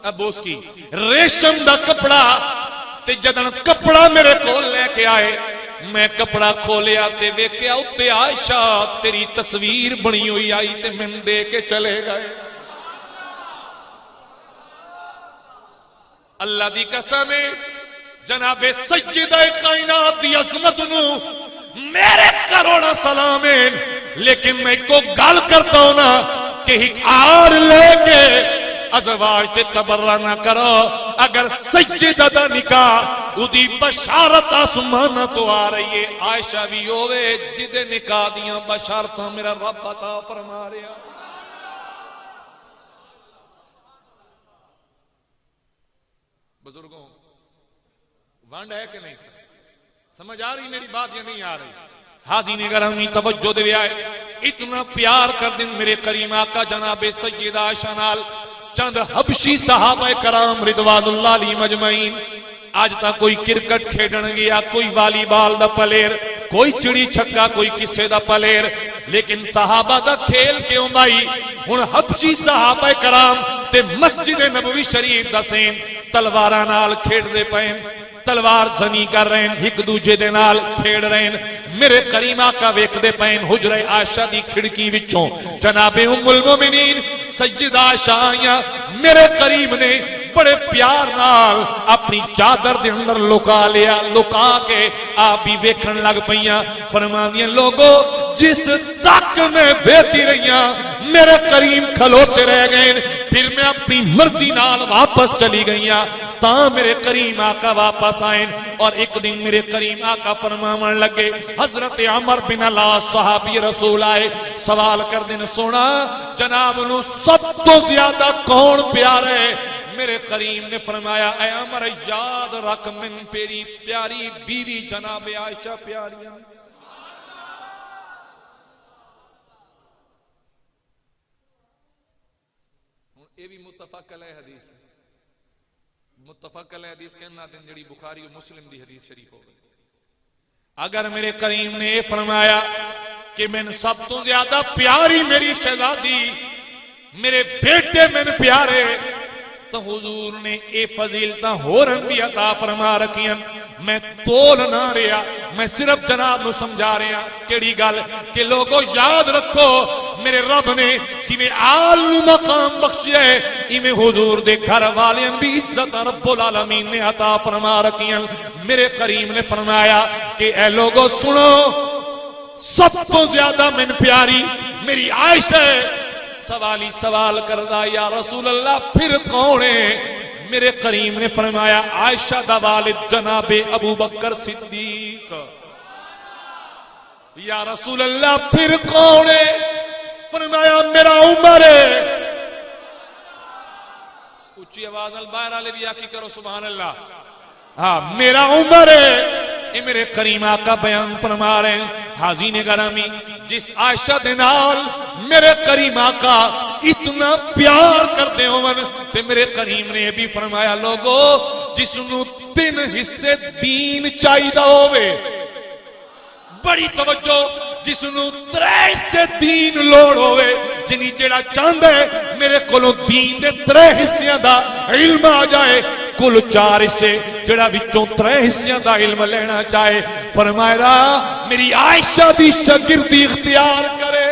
ابوس کی ریشم دا کپڑا تے جدن کپڑا میرے کول لے کے آئے میں کپڑا کھولیا تے ویکھیا اُتے عائشہ تیری تصویر بنی ہوئی آئی تے من دے کے چلے گئے اللہ دی قسم جناب سیدہ کائنات دی عظمت نو میرے کروڑا سلامیں لیکن میں کو گال کرتا ہوں نا کہ ایک آر لے کے ازواج تے تبرہ نہ کرو اگر سیدہ دا نکاح ادھی بشارت آسمانہ تو آ رہی ہے عائشہ بھی ہوئے جدے نکاح دیاں بشارتاں میرا رب عطا فرما رہا بزرگوں وانڈ ہے کہ نہیں سمجھ آ رہی میری بات یا نہیں آ رہی حاضرین گرامی توجہ دے آئے اتنا پیار کر دن میرے کریم آقا جناب سیدہ عائشہ نال چند حبشی صحابہ کرام رضوان اللہ علیہ مجمعین آج تا کوئی کرکٹ کھیڑن گیا کوئی والی بال دا پلیر کوئی چڑی چھکا کوئی کسے دا پلیر لیکن صحابہ دا کھیل کیوں بائی ہن حبشی صحابہ کرام تے مسجد نبوی شریف دا سین تلوارہ نال کھیڑ دے پائیں تلوار زنی کر رہے ہیں ایک دوجہ دے نال کھیڑ رہے ہیں میرے کریم آقا ویکھ دے پائیں حجرہ عائشہ دی کھڑکی وچوں جناب ام المومنین سیدہ عائشہ آئیاں میرے کریم نے بڑے پیار نال اپنی چادر دے اندر لکا لیا لکا کے آپ بھی ویکھن لگ پئیاں فرماندیاں لوگو جس تک میں بیٹھی رہی میرے کریم کھلوتے رہ گئے پھر میں اپنی مرضی نال واپس چلی گئی تاں میرے کریم آقا واپس آئیں اور ایک دن میرے کریم آقا فرماون لگے حضرت عمر بن العاص صحابی رسول آئے سوال کر دن سونا جناب نو سب تو زیادہ کون پیارے میرے کریم نے فرمایا اے عمر یاد رکھ من پیری پیاری بیوی جناب عائشہ پیاری ہیں یہ بھی متفق علیہ حدیث ہے متفق علیہ حدیث کہنا دن جڑی بخاری و مسلم دی حدیث شریف ہو گئی اگر میرے کریم نے فرمایا کہ میں سب تو زیادہ پیاری میری شہزادی میرے بیٹے میں پیارے تو حضور نے اے فضیلتہ ہورن بھی عطا فرما رکھیں میں تول نہ رہا میں صرف جناب نو سمجھا رہا کیڑی گل کہ لوگوں یاد رکھو میرے رب نے جویں آل مقام بخشیا ہے ایویں حضور دے گھر والے بھی عزت رب العالمین نے عطا فرما رکھی ہیں میرے کریم نے فرمایا کہ اے لوگوں سنو سب تو زیادہ من پیاری میری عائشہ ہے سوالی سوال کردہ یا رسول اللہ پھر کون ہے میرے کریم نے فرمایا عائشہ دا والد جناب ابو بکر صدیق یا رسول اللہ پھر کون ہے فرمایا میرا عمر ہے اچھی آواز البائر علی بھی آکی کرو سبحان اللہ ہاں میرا عمر ہے یہ میرے کریم آقا بیان فرما رہے ہیں حاضرین گرامی جس عائشہ دے نال میرے کریم آقا اتنا پیار کرتے ہوں تے میرے کریم نے بھی فرمایا لوگو جس نو 3 حصے دین چاہیدہ ہوئے بڑی توجہ جس نو 3 حصے دین لوڑ ہوئے جنہی جڑا چاند ہے میرے کلو دین دے 3 حصیاں دا علم آ جائے کل 4 حصے جڑا وچوں 3 حصیاں دا علم لینا چاہے فرمایا میری عائشہ دی شاگردی اختیار کرے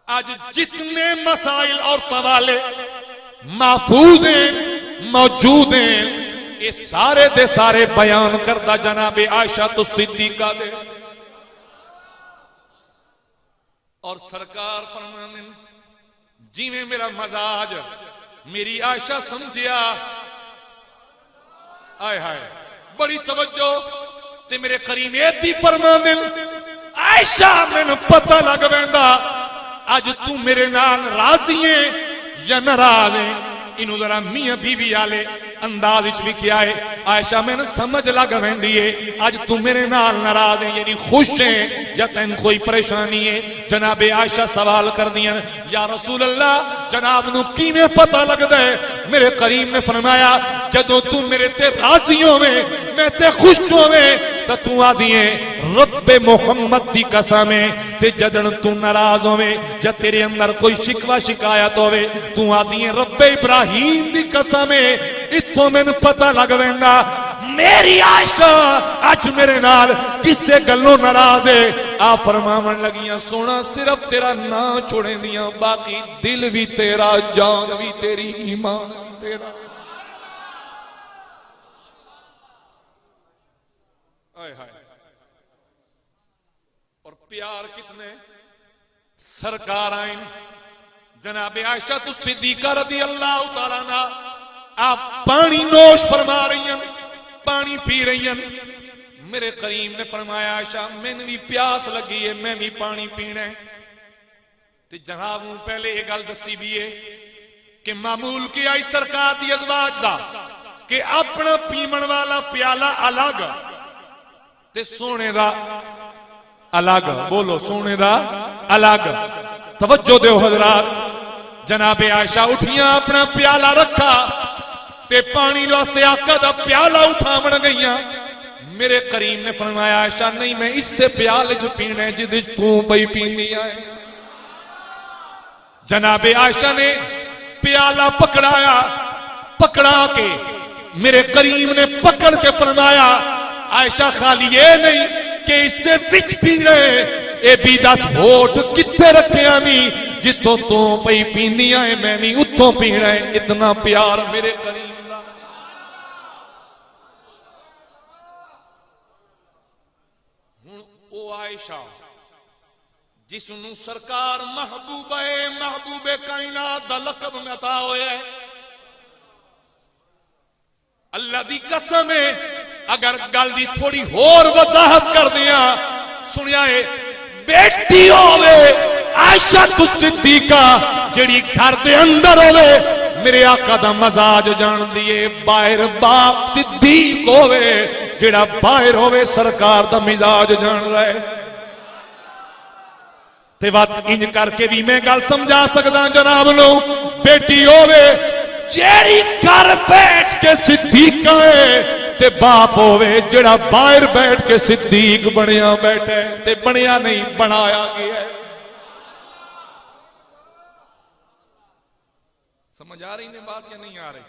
آج جتنے مسائل اور توالے محفوظ ہیں موجود ہیں یہ سارے دے سارے بیان کردہ جناب عائشہ تو صدیقہ دے اور سرکار فرمانے جی میں میرا مزاج میری عائشہ سمجھیا آئے ہائے بڑی توجہ تے میرے کریم ایدی فرمانے عائشہ میں نے پتہ لگ ویندا آج تو میرے نال راضی ہیں یا ناراض ہیں انہوں ذرا میاں بی بی آلے انداز اچھ بھی کیا ہے عائشہ میں نے سمجھ لگا ویندی ہے آج تم میرے نال ناراض ہیں یعنی خوش ہیں یا تین کوئی پریشانی ہے جناب عائشہ سوال کر دیا یا رسول اللہ جناب نو کی میں پتہ لگ دے میرے کریم نے فرمایا جدو تم میرے تے راضی ہوئے میں تے خوش ہوئے تو آدھیے رب محمد دی قسمیں تے جدن تو ناراض ہوئے یا تیرے اندر کوئی شکوہ شکایت ہوئے تو آدھیے رب ابراہیم دی قسمیں اتو میں پتہ لگ ویندا میری عائشہ آج میرے نال کس سے گلوں ناراض ہے آ فرماون لگیاں سونا صرف تیرا نا چھوڑیں دیاں باقی دل بھی تیرا جان بھی تیری ایمان بھی تیرا آئے ہائے اور پیار کتنے سرکار آئیں جناب عائشہ تو صدیقہ رضی اللہ تعالیٰ عنہ آپ پانی نوش فرما رہی ہیں پانی پی رہی ہیں میرے کریم نے فرمایا عائشہ میں نے بھی پیاس لگی ہے میں بھی پانی پینا ہے تو جناب پہلے یہ گل دسی بھی ہے کہ معمول کی آئی سرکار دی ازواج دا کہ اپنا پیمن والا پیالہ الگ تے سونے دا الگ بولو سونے دا الگ توجہ دیو حضرات جناب عائشہ اٹھیاں اپنا پیالہ رکھا تے پانی لو سے آقا دا پیالہ اٹھا من گئیاں میرے کریم نے فرمایا عائشہ نہیں میں اس سے پیالے جو پینے جدج تو پئی پینی آئے جناب عائشہ نے پیالہ پکڑا کے میرے کریم نے پکڑ کے فرمایا عائشہ خالی یہ نہیں کہ اس سے وچ پی رہے اے بھی 10 ہوٹ کتے رکھے آمی جتوں تو پئی پینی آئے میں نہیں اتوں پی رہے اتنا پیار میرے کریم عائشہ جس نو سرکار محبوب کائنات دا لقب میں عطا ہویا ہے، اللہ دی قسم ہے اگر گل دی تھوڑی اور وضاحت کر دیا سنیا ہے، بیٹی ہوے عائشہ صدیقہ جڑی گھر دے اندر ہوے میرے آقا دا مزاج جان دیے، باہر باپ صدیق ہوے جڑا باہر ہوے سرکار دا مزاج جان رہے تے بات انج کر کے بھی میں گل سمجھا سکدا جناب نو، بیٹی ہوے جیڑی گھر بیٹھ کے صدیق ہے تے باپ ہوے جڑا باہر بیٹھ کے صدیق بنیا بیٹھے تے بنیا نہیں بنایا گیا ہے۔ سمجھ آ رہی نے بات یا نہیں آ رہی؟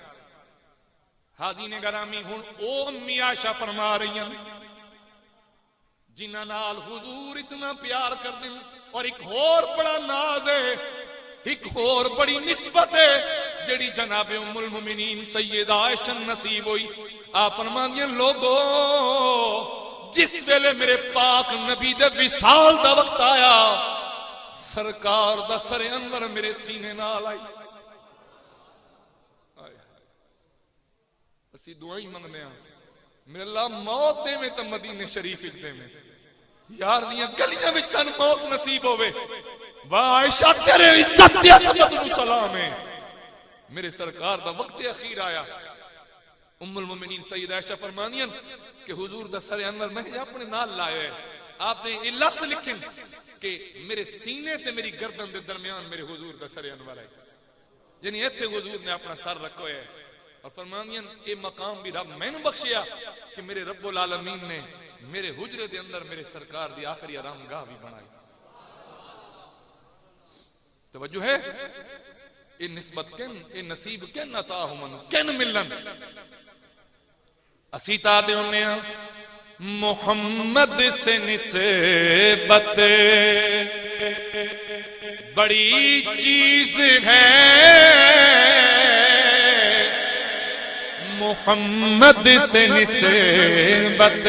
حاضرین گرامی ہن او امی عائشہ فرما رہی ہیں جنہاں نال حضور اتنا پیار کر دیں، اور ایک اور بڑا ناز ہے، ایک اور بڑی نسبت ہے جڑی جناب ام المومنین سیدہ عائشہ نصیب ہوئی۔ آپ فرمان دیا لوگو جس ویلے میرے پاک نبی دے وصال دا وقت آیا سرکار دا سر انور میرے سینے نال آئی، اسی دعائیں منگنے ہیں میرے اللہ موت دے میں تا مدینہ شریف اجدے میں یار دیاں گلیاں میں سن موت نصیب ہوئے، واہ عائشہ تیرے عزت دے عظمت نو سلام ہے، میرے سرکار دا وقت اخیر آیا۔ ام المومنین سیدہ عائشہ فرمانیاں کہ حضور دا سر انور میں اپنے نال لائے ہیں، آپ نے یہ لفظ لکھیں کہ میرے سینے تے میری گردن دے درمیان میرے حضور دا سر انور ہے، یعنی ایتھے حضور نے اپنا سر رکھو ہے، اور فرمانیاں یہ مقام بھی رب میں نے بخشیا کہ میرے رب العالمین نے میرے حجرے دے اندر میرے سرکار دی آخری آرام گاہ بھی بنائی۔ توجہ ہے اے نسبت کن اے نصیب کن عطا ہمن کن ملن اسیتا دے ہونے ہیں محمد سے نسبت بڑی چیز ہے، محمد سے نسبت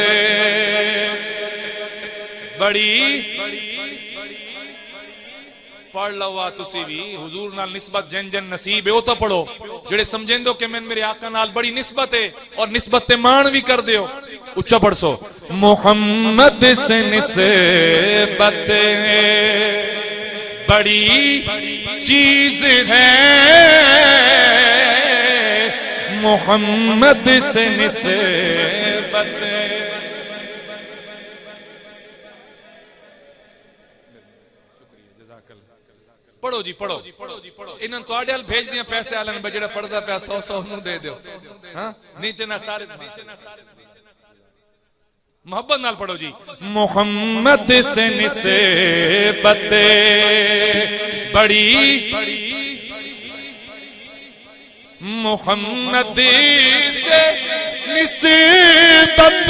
بڑی پڑھ لوا تسی بھی حضور نال نسبت جن جن نصیب ہے وہ تو پڑھو جڑے سمجھیں دو کہ میں میرے آقا نال بڑی نسبت ہے اور نسبت تے مان بھی کر دیو اچھا پڑھ سو محمد سے نسبت بڑی چیز ہے، محمد سے نسبت پڑھو جی پڑھو انہاں تو آڈیال بھیج دیا پیسے آلن بجڑا پڑھدا پیا 100 نو دے دیو ہاں نہیں تے نہ سارے محبت نال پڑھو جی محمد سے نسبت بڑی محمد سے نسبت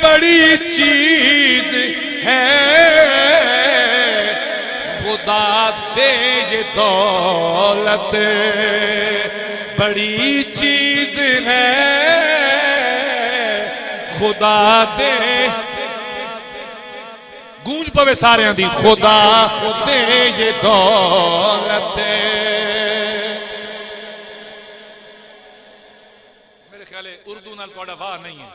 بڑی چیز ہے، خدا دے یہ دولت بڑی چیز ہے، خدا دے گونج پوے سارے ہیں دی خدا دے یہ دولت۔ میرے خیال ہے اردو نال توڑا واہ نہیں ہے،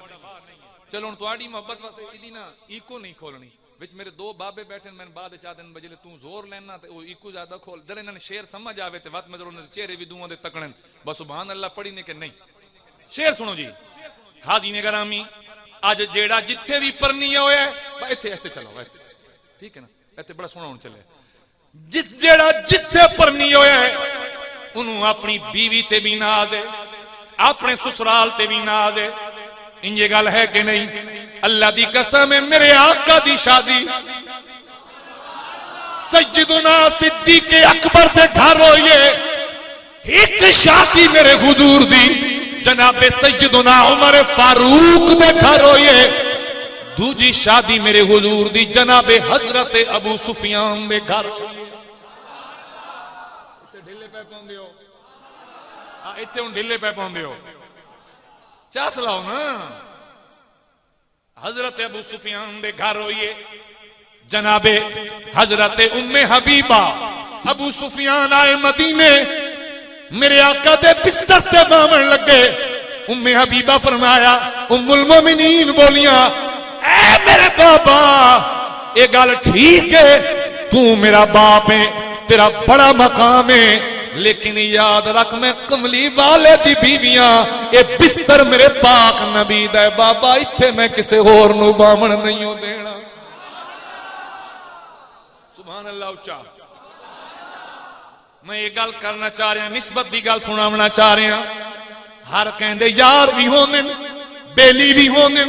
چلو ان توڑی محبت واسطے ایدی نا ایکو نہیں کھولنی، وچ میرے دو بابے بیٹھے میں بعد چاہ دن بجلے توں زور لینا تے وہ ایکو زیادہ کھول در انہوں نے شیر سمجھ آوے تے وقت میں ضرور انہوں نے چہرے بھی دوں دے تکڑن بس سبحان اللہ پڑھی نہیں کہ نہیں۔ شیر سنو جی حاضرین گرامی آج جیڑا جتھے بھی پرنی ہوئے ایتھے چلو ایتھے ٹھیک ہے نا ایتھے بڑا سونا ہونا چلے جیڑا جتھے پرنی ہوئے انہوں اپنی بیوی تے بھی ناز ہے اپنے سسرال تے بھی ناز ہے، ان یہ گل ہے کہ نہیں؟ اللہ دی قسم ہے میرے آقا دی شادی سیدنا صدیق اکبر دے گھر ہوئے، ایک شادی میرے حضور دی جناب سیدنا عمر فاروق دے گھر ہوئے، دوجی شادی میرے حضور دی جناب حضرت ابو سفیان دے گھر ڈھلے پہ پوندے ہو ایتھے ہن ڈھلے پہ پوندے ہو چاس لاؤ نا حضرت ابو سفیان دے گھر ہوئیے جناب حضرت ام حبیبہ ابو سفیان آئے مدینے میرے آقا دے بستر تے باون لگے ام حبیبہ فرمایا ام المومنین بولیاں اے میرے بابا یہ گل ٹھیک ہے تو میرا باپ ہے تیرا بڑا مقام ہے لیکن یاد رکھ میں کملی والے دی بیویاں اے بستر میرے پاک نبی دا بابا اتھے میں کسے اور نو باون نہیں ہو دینا سبحان اللہ اچھا میں یہ گل کرنا چاہ رہا نسبت دی گل سناونا چاہ رہا ہر کہندے یار بھی ہوندے بیلی بھی ہوندے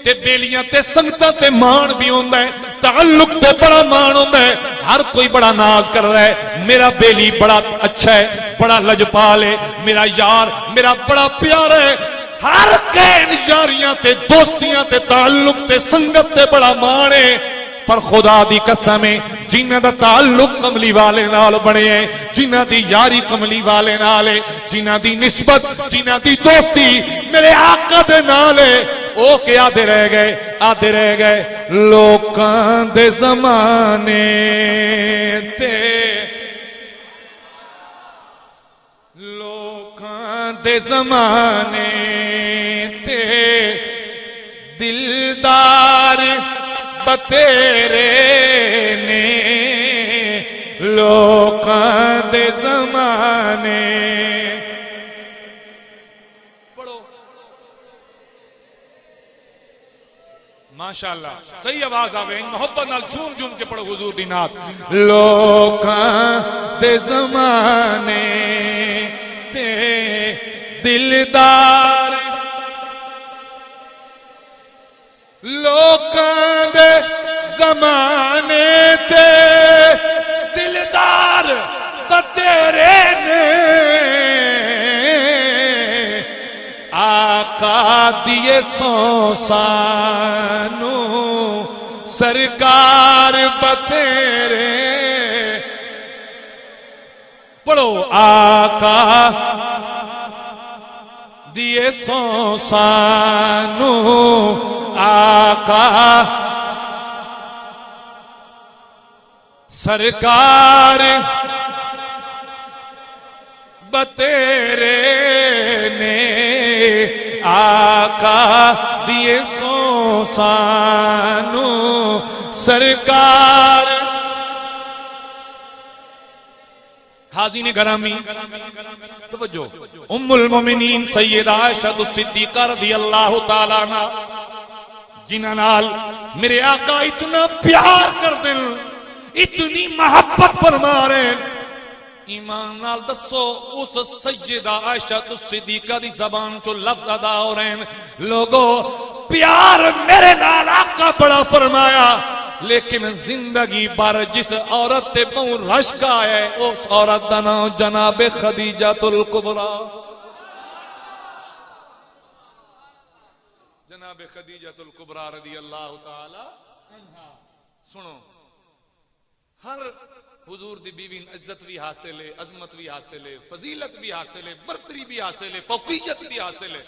تے بیلیاں تے سنگتاں تے مان بھی ہوندا ہے تعلق تے بڑا مان ہوندا ہے ہر کوئی بڑا ناز کر رہا ہے میرا بیلی بڑا اچھا ہے بڑا لجپال ہے میرا یار میرا بڑا پیارا ہے ہر کہن یاریاں تے دوستیاں تے تعلق تے سنگت تے بڑا مان ہے پر خدا دی قسم ہے جنہ دا تعلق کملی والے نال بنے ہیں جنہ دی یاری کملی والے نال ہے جنہ دی نسبت جنہ دی دوستی میرے آقا دے نال ہے او کہ آدھے رہ گئے لوکاں دے زمانے تے لوکاں دے زمانے تے دلدار بتیرے نے لوکاں دے زمانے پڑھو ماشاءاللہ صحیح آواز آوے محبت نال جھوم جھوم کے پڑھو حضور دی نعت لوکاں دے زمانے تے دلدار لوکاں دے زمانے تے دلدار بتیرے نے آقا دیے سو سانو سرکار بتیرے پڑھو آقا دیے سو سانو آقا سرکار بتیرے نے آقا دیے سو سانو سرکار حاضرین گرامی توجہ ام المومنین سیدہ عائشہ الصدیقہ رضی اللہ تعالیٰ عنہ جنہاں نال میرے آقا اتنا پیار کر دیں اتنی محبت فرما رہے ہیں ایمان نال دسو اس سیدہ عائشہ الصدیقہ دی زبان چو لفظ ادا ہو رہے ہیں لوگو پیار میرے نال آقا بڑا فرمایا لیکن زندگی بار جس عورت تے بہن رشک آئے اس عورت دا نام جناب خدیجہ الکبریٰ جناب خدیجہ الکبریٰ رضی اللہ تعالی عنہا سنو ہر حضور دی بیوی عزت بھی حاصل ہے عظمت بھی حاصل ہے فضیلت بھی حاصل ہے برتری بھی حاصل ہے فوقیت بھی حاصل ہے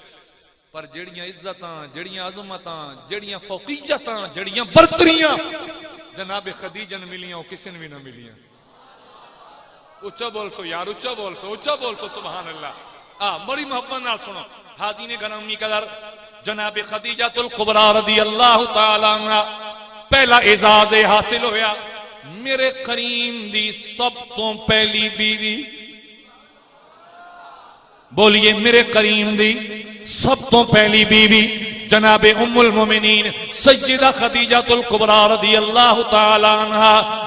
پر جڑیاں عزتاں جڑیاں عظمتاں جڑیاں فوقیتاں جڑیاں برتریاں جناب خدیجہ نے ملیاں کسی نے بھی نہ ملیاں اچھا بول سو یار اچھا بول سو سبحان اللہ بڑی محبت نال سنو حاضرین گرامی قدر جناب خدیجہ الکبریٰ رضی اللہ تعالیٰ عنہ پہلا اعزاز حاصل ہویا میرے کریم دی سب تو پہلی بیوی بولیے میرے کریم دی سب تو پہلی بیوی جناب ام المومنین سیدہ خدیجہ الکبریٰ رضی اللہ تعالی عنہ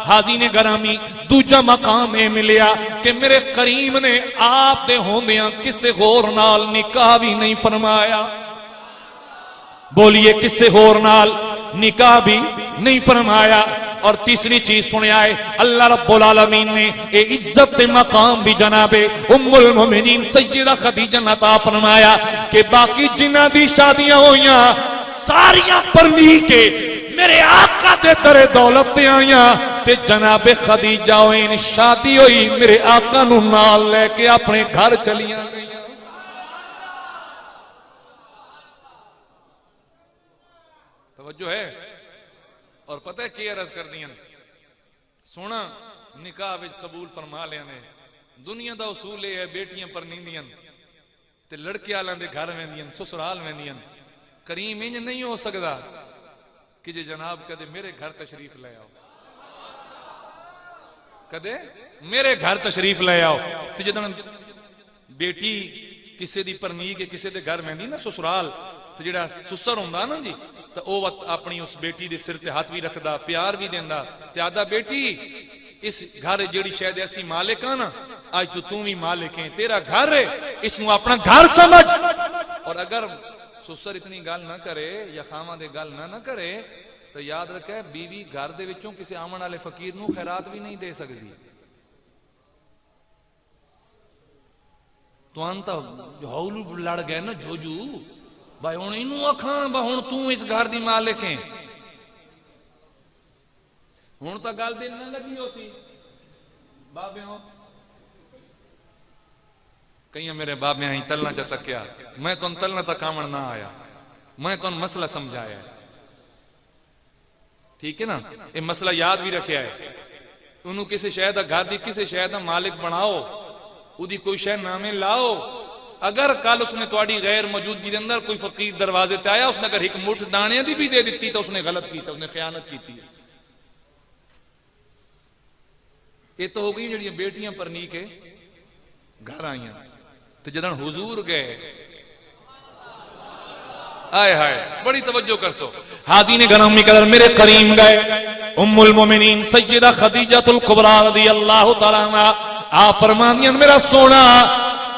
حاضرین گرامی دوجا مقام میں ملیا کہ میرے کریم نے آپ دے ہوندیاں کسے غور نال نکاح بھی نہیں فرمایا بولیے کسے غور نال نکاح بھی نہیں فرمایا اور تیسری چیز سنے آئے اللہ رب العالمین نے اے عزت مقام بھی جناب ام المومنین سیدہ خدیجہ عطا فرمایا کہ باقی جنہ دی شادیاں ہویاں ساریاں پرنی کے میرے آقا دے در دولت تے آیاں تے جناب خدیجہ ہوئیں شادی ہوئی میرے آقا نو نال لے کے اپنے گھر چلیاں گئیاں توجہ ہے؟ اور پتہ ہے کی عرض کر دیا سونا نکاح وچ قبول فرما لیا نے دنیا دا اصول ہے بیٹیاں پر نیندیاں تے لڑکے آلاں دے گھر ویندیاں سسرال ویندیاں کریم انج نہیں ہو سکدا کہ جے جناب کدے میرے گھر تشریف لے آؤ کدے میرے گھر تشریف لے آؤ تے جدن بیٹی کسے دی پرنی کے کسے دے گھر ویندی نا سسرال تے جڑا سسر ہوندا نا جی تے او اپنی اس بیٹی دے سر تے ہاتھ بھی رکھدا پیار بھی دیندا تے آدا بیٹی اس گھر جیڑی شاید ایسی مالک ہے نا آج تو بھی مالک ہیں تیرا گھر ہے اس نو اپنا گھر سمجھ اور اگر سسر اتنی گل نہ کرے یا خامہ دے گل نہ کرے تو یاد رکھے بیوی گھر دے وچوں کسی آمن والے فقیر نو خیرات بھی نہیں دے سکتی تو انتا ہولو لڑ گئے نا جوجو بھائی ہن اینو اکھاں بھائی ہن تو اس گھر دی مالک ہیں ہوں تو گل دل نہ لگی ہو سی بابے ہو کہیں میرے بابے ہی تلنا چا تکیا میں تو تلنا تک آمن نہ آیا میں تو مسئلہ سمجھایا ہے ٹھیک ہے نا یہ مسئلہ یاد بھی رکھیا ہے انہوں کسی شہد گھر دی کسی شہد مالک بناؤ او دی کوئی شہد نامے لاؤ اگر کل اس نے تواڈی غیر موجودگی دے اندر کوئی فقیر دروازے تے آیا اس نے اگر ایک مٹھ دانے دی بھی دے دیتی تو اس نے غلط کیتا اس نے خیانت کیتی یہ تو ہو گئی جڑی بیٹیاں پرنی کے گھر آئیاں تو جدن حضور گئے آئے ہائے بڑی توجہ کر سو حاضرین گرامی قدر میرے کریم گئے ام المومنین سیدہ خدیجہ الکبریٰ رضی اللہ تعالیٰ عنہ آپ فرمانیاں میرا سونا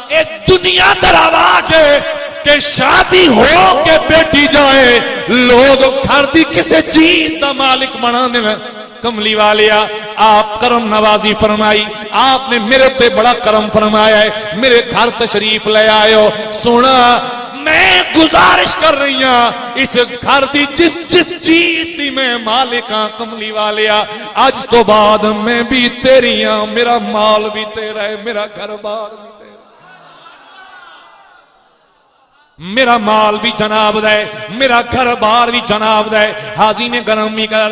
اے دنیا در آواز ہے کہ شادی ہو کے بیٹی جائے لوگ گھر دی کسے چیز دا مالک بنا دینا کملی والیا آپ کرم نوازی فرمائی آپ نے میرے تے بڑا کرم فرمایا ہے میرے گھر تشریف لے آئے ہو سونا میں گزارش کر رہی ہوں اس گھر دی جس چیز دی میں مالک ہاں کملی والیا آج تو بعد میں بھی تیری ہاں میرا مال بھی تیرا ہے میرا گھر بار بھی میرا مال بھی جناب دے میرا گھر بار بھی جناب دے حاضرین گرامی کر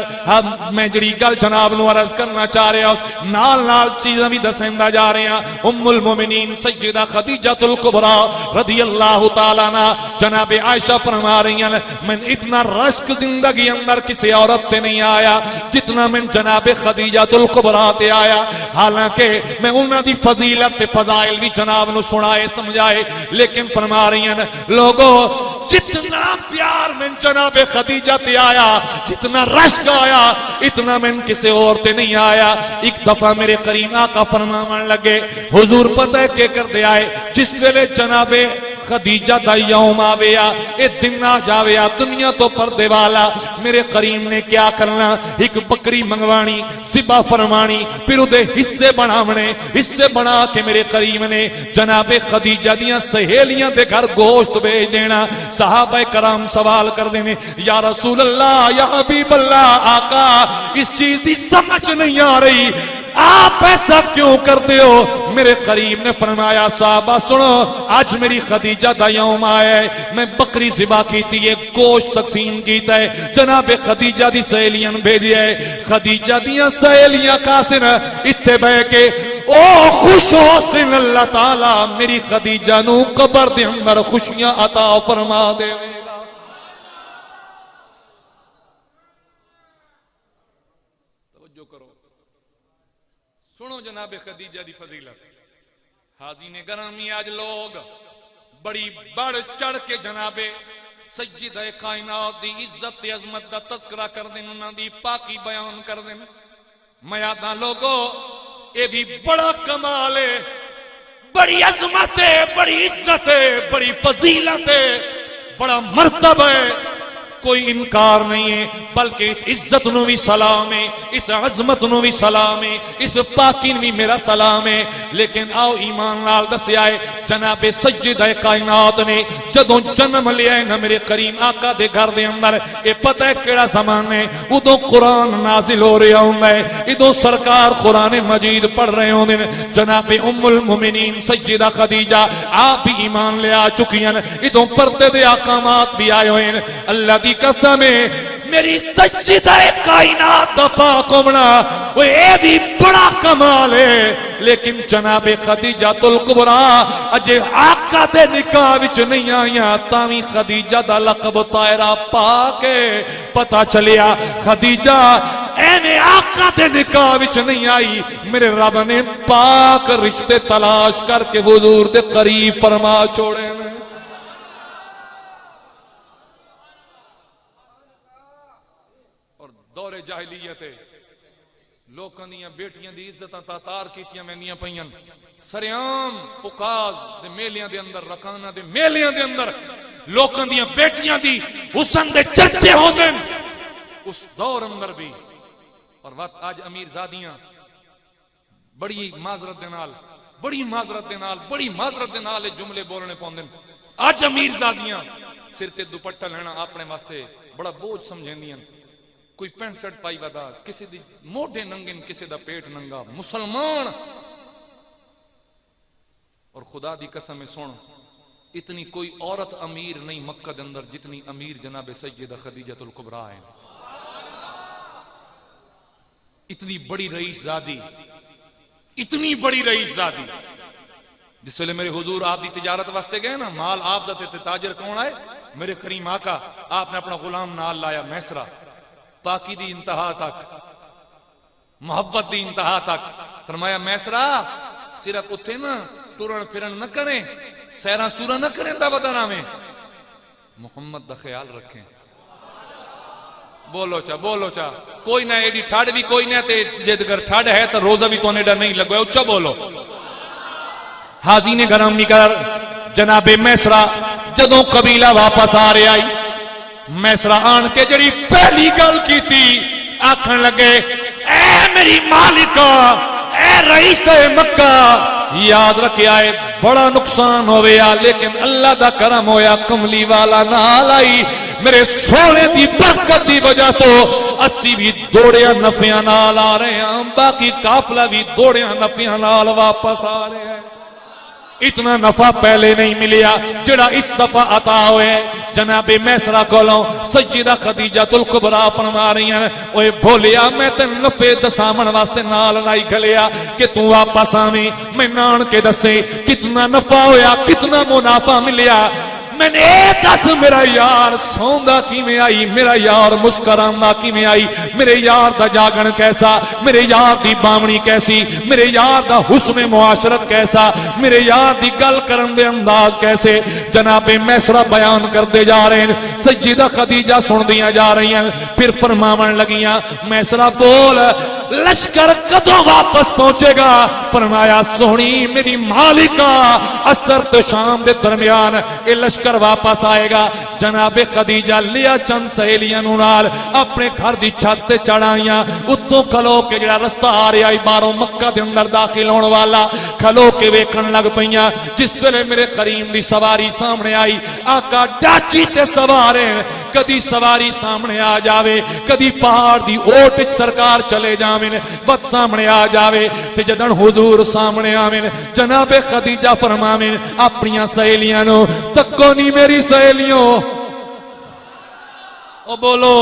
میں جڑی گل جناب نو عرض کرنا چاہ رہا ہوں نال چیزاں بھی دسیندا جا رہے ہیں ام المومنین سیدہ خدیجہ الکبریٰ رضی اللہ تعالیٰ عنہ جناب عائشہ فرما رہی ہیں میں اتنا رشک زندگی اندر کسی عورت تے نہیں آیا جتنا میں جناب خدیجہ الکبریٰ تے آیا حالانکہ میں انہاں دی فضیلت تے فضائل بھی جناب نو سنائے سمجھائے لیکن فرما رہی ہیں لوگوں جتنا پیار میں جناب خدیجہ تے آیا جتنا رشک آیا اتنا میں کسی اور تے نہیں آیا ایک دفعہ میرے کریم آقا فرمانے لگے حضور پتہ ہے کہ کر دے آئے جس ویلے جناب خدیجہ دا یوم آویا اے دن آ جاویا دنیا تو پردے والا میرے کریم نے کیا کرنا ایک بکری منگوانی ذبح فرمانی پھر دے حصے بناونے حصے بنا کے میرے کریم نے جناب خدیجہ دیاں سہیلیاں دے گھر گوشت بھیج دینا صحابہ کرام سوال کر دینے یا رسول اللہ یا حبیب اللہ آقا اس چیز دی سمجھ نہیں آ رہی آپ ایسا کیوں کرتے ہو میرے قریب نے فرمایا صحابہ سنو آج میری خدیجہ دا یوم آئے میں بکری ذبح کیتی ہے گوشت تقسیم کیتا ہے جناب خدیجہ دی سہیلیاں بھیجی ہے خدیجہ دیاں سہیلیاں کاسن اتھے بے کے او خوش ہو سن اللہ تعالیٰ میری خدیجہ نو قبر دے اندر خوشیاں عطا فرما دے توجہ کرو سنو جناب خدیجہ دی فضیلت حاضرین گرامی آج لوگ بڑی بڑھ چڑھ کے جناب سیدہ کائنات دی عزت عظمت دا تذکرہ کر دیں انہاں دی پاکی بیان کر دیں میاداں لوگوں اے بھی بڑا کمال ہے بڑی عظمت ہے بڑی عزت ہے بڑی فضیلت ہے بڑا مرتبہ ہے کوئی انکار نہیں ہے بلکہ اس عزت نو بھی سلام ہے اس عظمت نو بھی سلام ہے اس پاکی نو بھی میرا سلام ہے لیکن آؤ ایمان لال دسیا ہے جناب سیدہ کائنات نے جدوں جنم لیا ہے نا میرے کریم آقا دے گھر دے اندر اے پتہ ہے کیڑا زمان ہے ادوں قرآن نازل ہو رہا ہوں ہے ادوں سرکار قرآن مجید پڑھ رہے ہوں دن جناب ام المومنین سیدہ خدیجہ آپ بھی ایمان لے آ چکی ہیں ادوں پردے دے احکامات بھی آئے ہوئے ہیں اللہ دی قسم ہے میری سجدہ کائنات دا پاک ہونا وہ اے بھی بڑا کمال ہے لیکن جناب خدیجہ الکبریٰ اجے آقا دے نکاح وچ نہیں آئیاں تاویں خدیجہ دا لقب طاہرہ پاک ہے پتہ چلیا خدیجہ اینے آقا دے نکاح وچ نہیں آئی میرے رب نے پاک رشتے تلاش کر کے حضور دے قریب فرما چھوڑے میں اور دور جاہلیت لوکاں دیاں بیٹیاں دی عزتاں تاتار کیتیاں مہندیاں پئیاں سریام اوقاز دے میلیاں دے اندر رکانہ دے میلیاں دے اندر لوکاں دیاں بیٹیاں دی حسن دے چرچے ہوندے اس دور اندر بھی اور وقت آج امیر زادیاں بڑی معذرت دے نال بڑی معذرت دے جملے بولنے پوندن آج امیر زادیاں سر تے دوپٹہ لینا اپنے واسطے بڑا بوجھ سمجھیندیاں کوئی پینٹ شرٹ پائی ودا کسی دی موڈے ننگن کسی دا پیٹ ننگا مسلمان اور خدا دی قسم سن اتنی کوئی عورت امیر نہیں مکہ دے اندر جتنی امیر جناب سیدہ خدیجہ الکبریٰ ہے اتنی بڑی رئیس زادی اتنی بڑی رئیس زادی جس ویلے میرے حضور آپ دی تجارت واسطے گئے نا مال آپ دا تے تاجر کون آئے میرے کریم آقا آپ نے اپنا غلام نال لایا میسرہ پاکی دی انتہا تک محبت دی انتہا تک فرمایا میسرہ صرف اتھے نا ٹورن پھرن نہ کریں سیران سورہ نہ کریں دا بدنا میں محمد دا خیال رکھیں بولو چا کوئی نہ ایڈی ٹھاڑ بھی کوئی نہ تے جد گر ٹھاڑ ہے تو روزہ بھی تو نیڈا نہیں لگوئے اچھا بولو حاضین گرامی کر جناب میسرہ جدوں قبیلہ واپس آ رہے آئی میسرہ آن کے جڑی پہلی گل کی تھی آکھن لگے اے میری مالکہ اے رئیس مکہ یاد رکھے آئے بڑا نقصان ہویا لیکن اللہ دا کرم ہویا کملی والا نال آئی میرے سونے دی برکت دی وجہ تو اسی بھی دوڑیاں نفیاں نال آ رہے ہیں باقی قافلہ بھی دوڑیاں نفیاں نال واپس آ رہے ہیں اتنا نفع پہلے نہیں ملیا جڑا اس دفعہ عطا ہوئے جناب میسرہ کولوں سیدہ خدیجہ الکبریٰ فرما رہی ہیں اوے بھولیا میں تے نفع دسامن واسطے نال نائی گھلیا کہ تو واپس آویں میں نان کے دسے کتنا نفع ہویا کتنا منافع ملیا میں نے دس میرا یار سوندا کی میں آئی میرا یار مسکراندہ کی میں آئی میرے یار دا جاگن کیسا میرے یار دی بامنی کیسی میرے یار دا حسن معاشرت کیسا میرے یار دی گل کرن دے انداز کیسے جناب میسرہ بیان کر دے جا رہے ہیں سیدہ خدیجہ سن دیا جا رہی ہیں پھر فرماون لگیاں میسرہ بول لشکر کدوں واپس پہنچے گا فرمایا سونی میری مالکہ اثر تو شام دے درمیان اے لشکر واپس آئے گا جناب خدیجہ لیا چند سہیلیاں نال اپنے گھر دی چھت چڑھائیاں اتوں کھلو کے جڑا رستہ آ رہا باروں مکہ دے اندر داخل ہونے والا کھلو کے ویکھن لگ پئیاں جس ویلے میرے کریم دی سواری سامنے آئی آقا ڈاچی تے سوارے کدی سواری سامنے آ جاوے کدی پہاڑ دی اوٹ سرکار چلے جاویں بد سامنے آ جاوے تے جدن حضور سامنے آویں جناب خدیجہ فرماویں اپنیاں سہیلیاں نو تکو نہیں میری سہیلیوں او بولو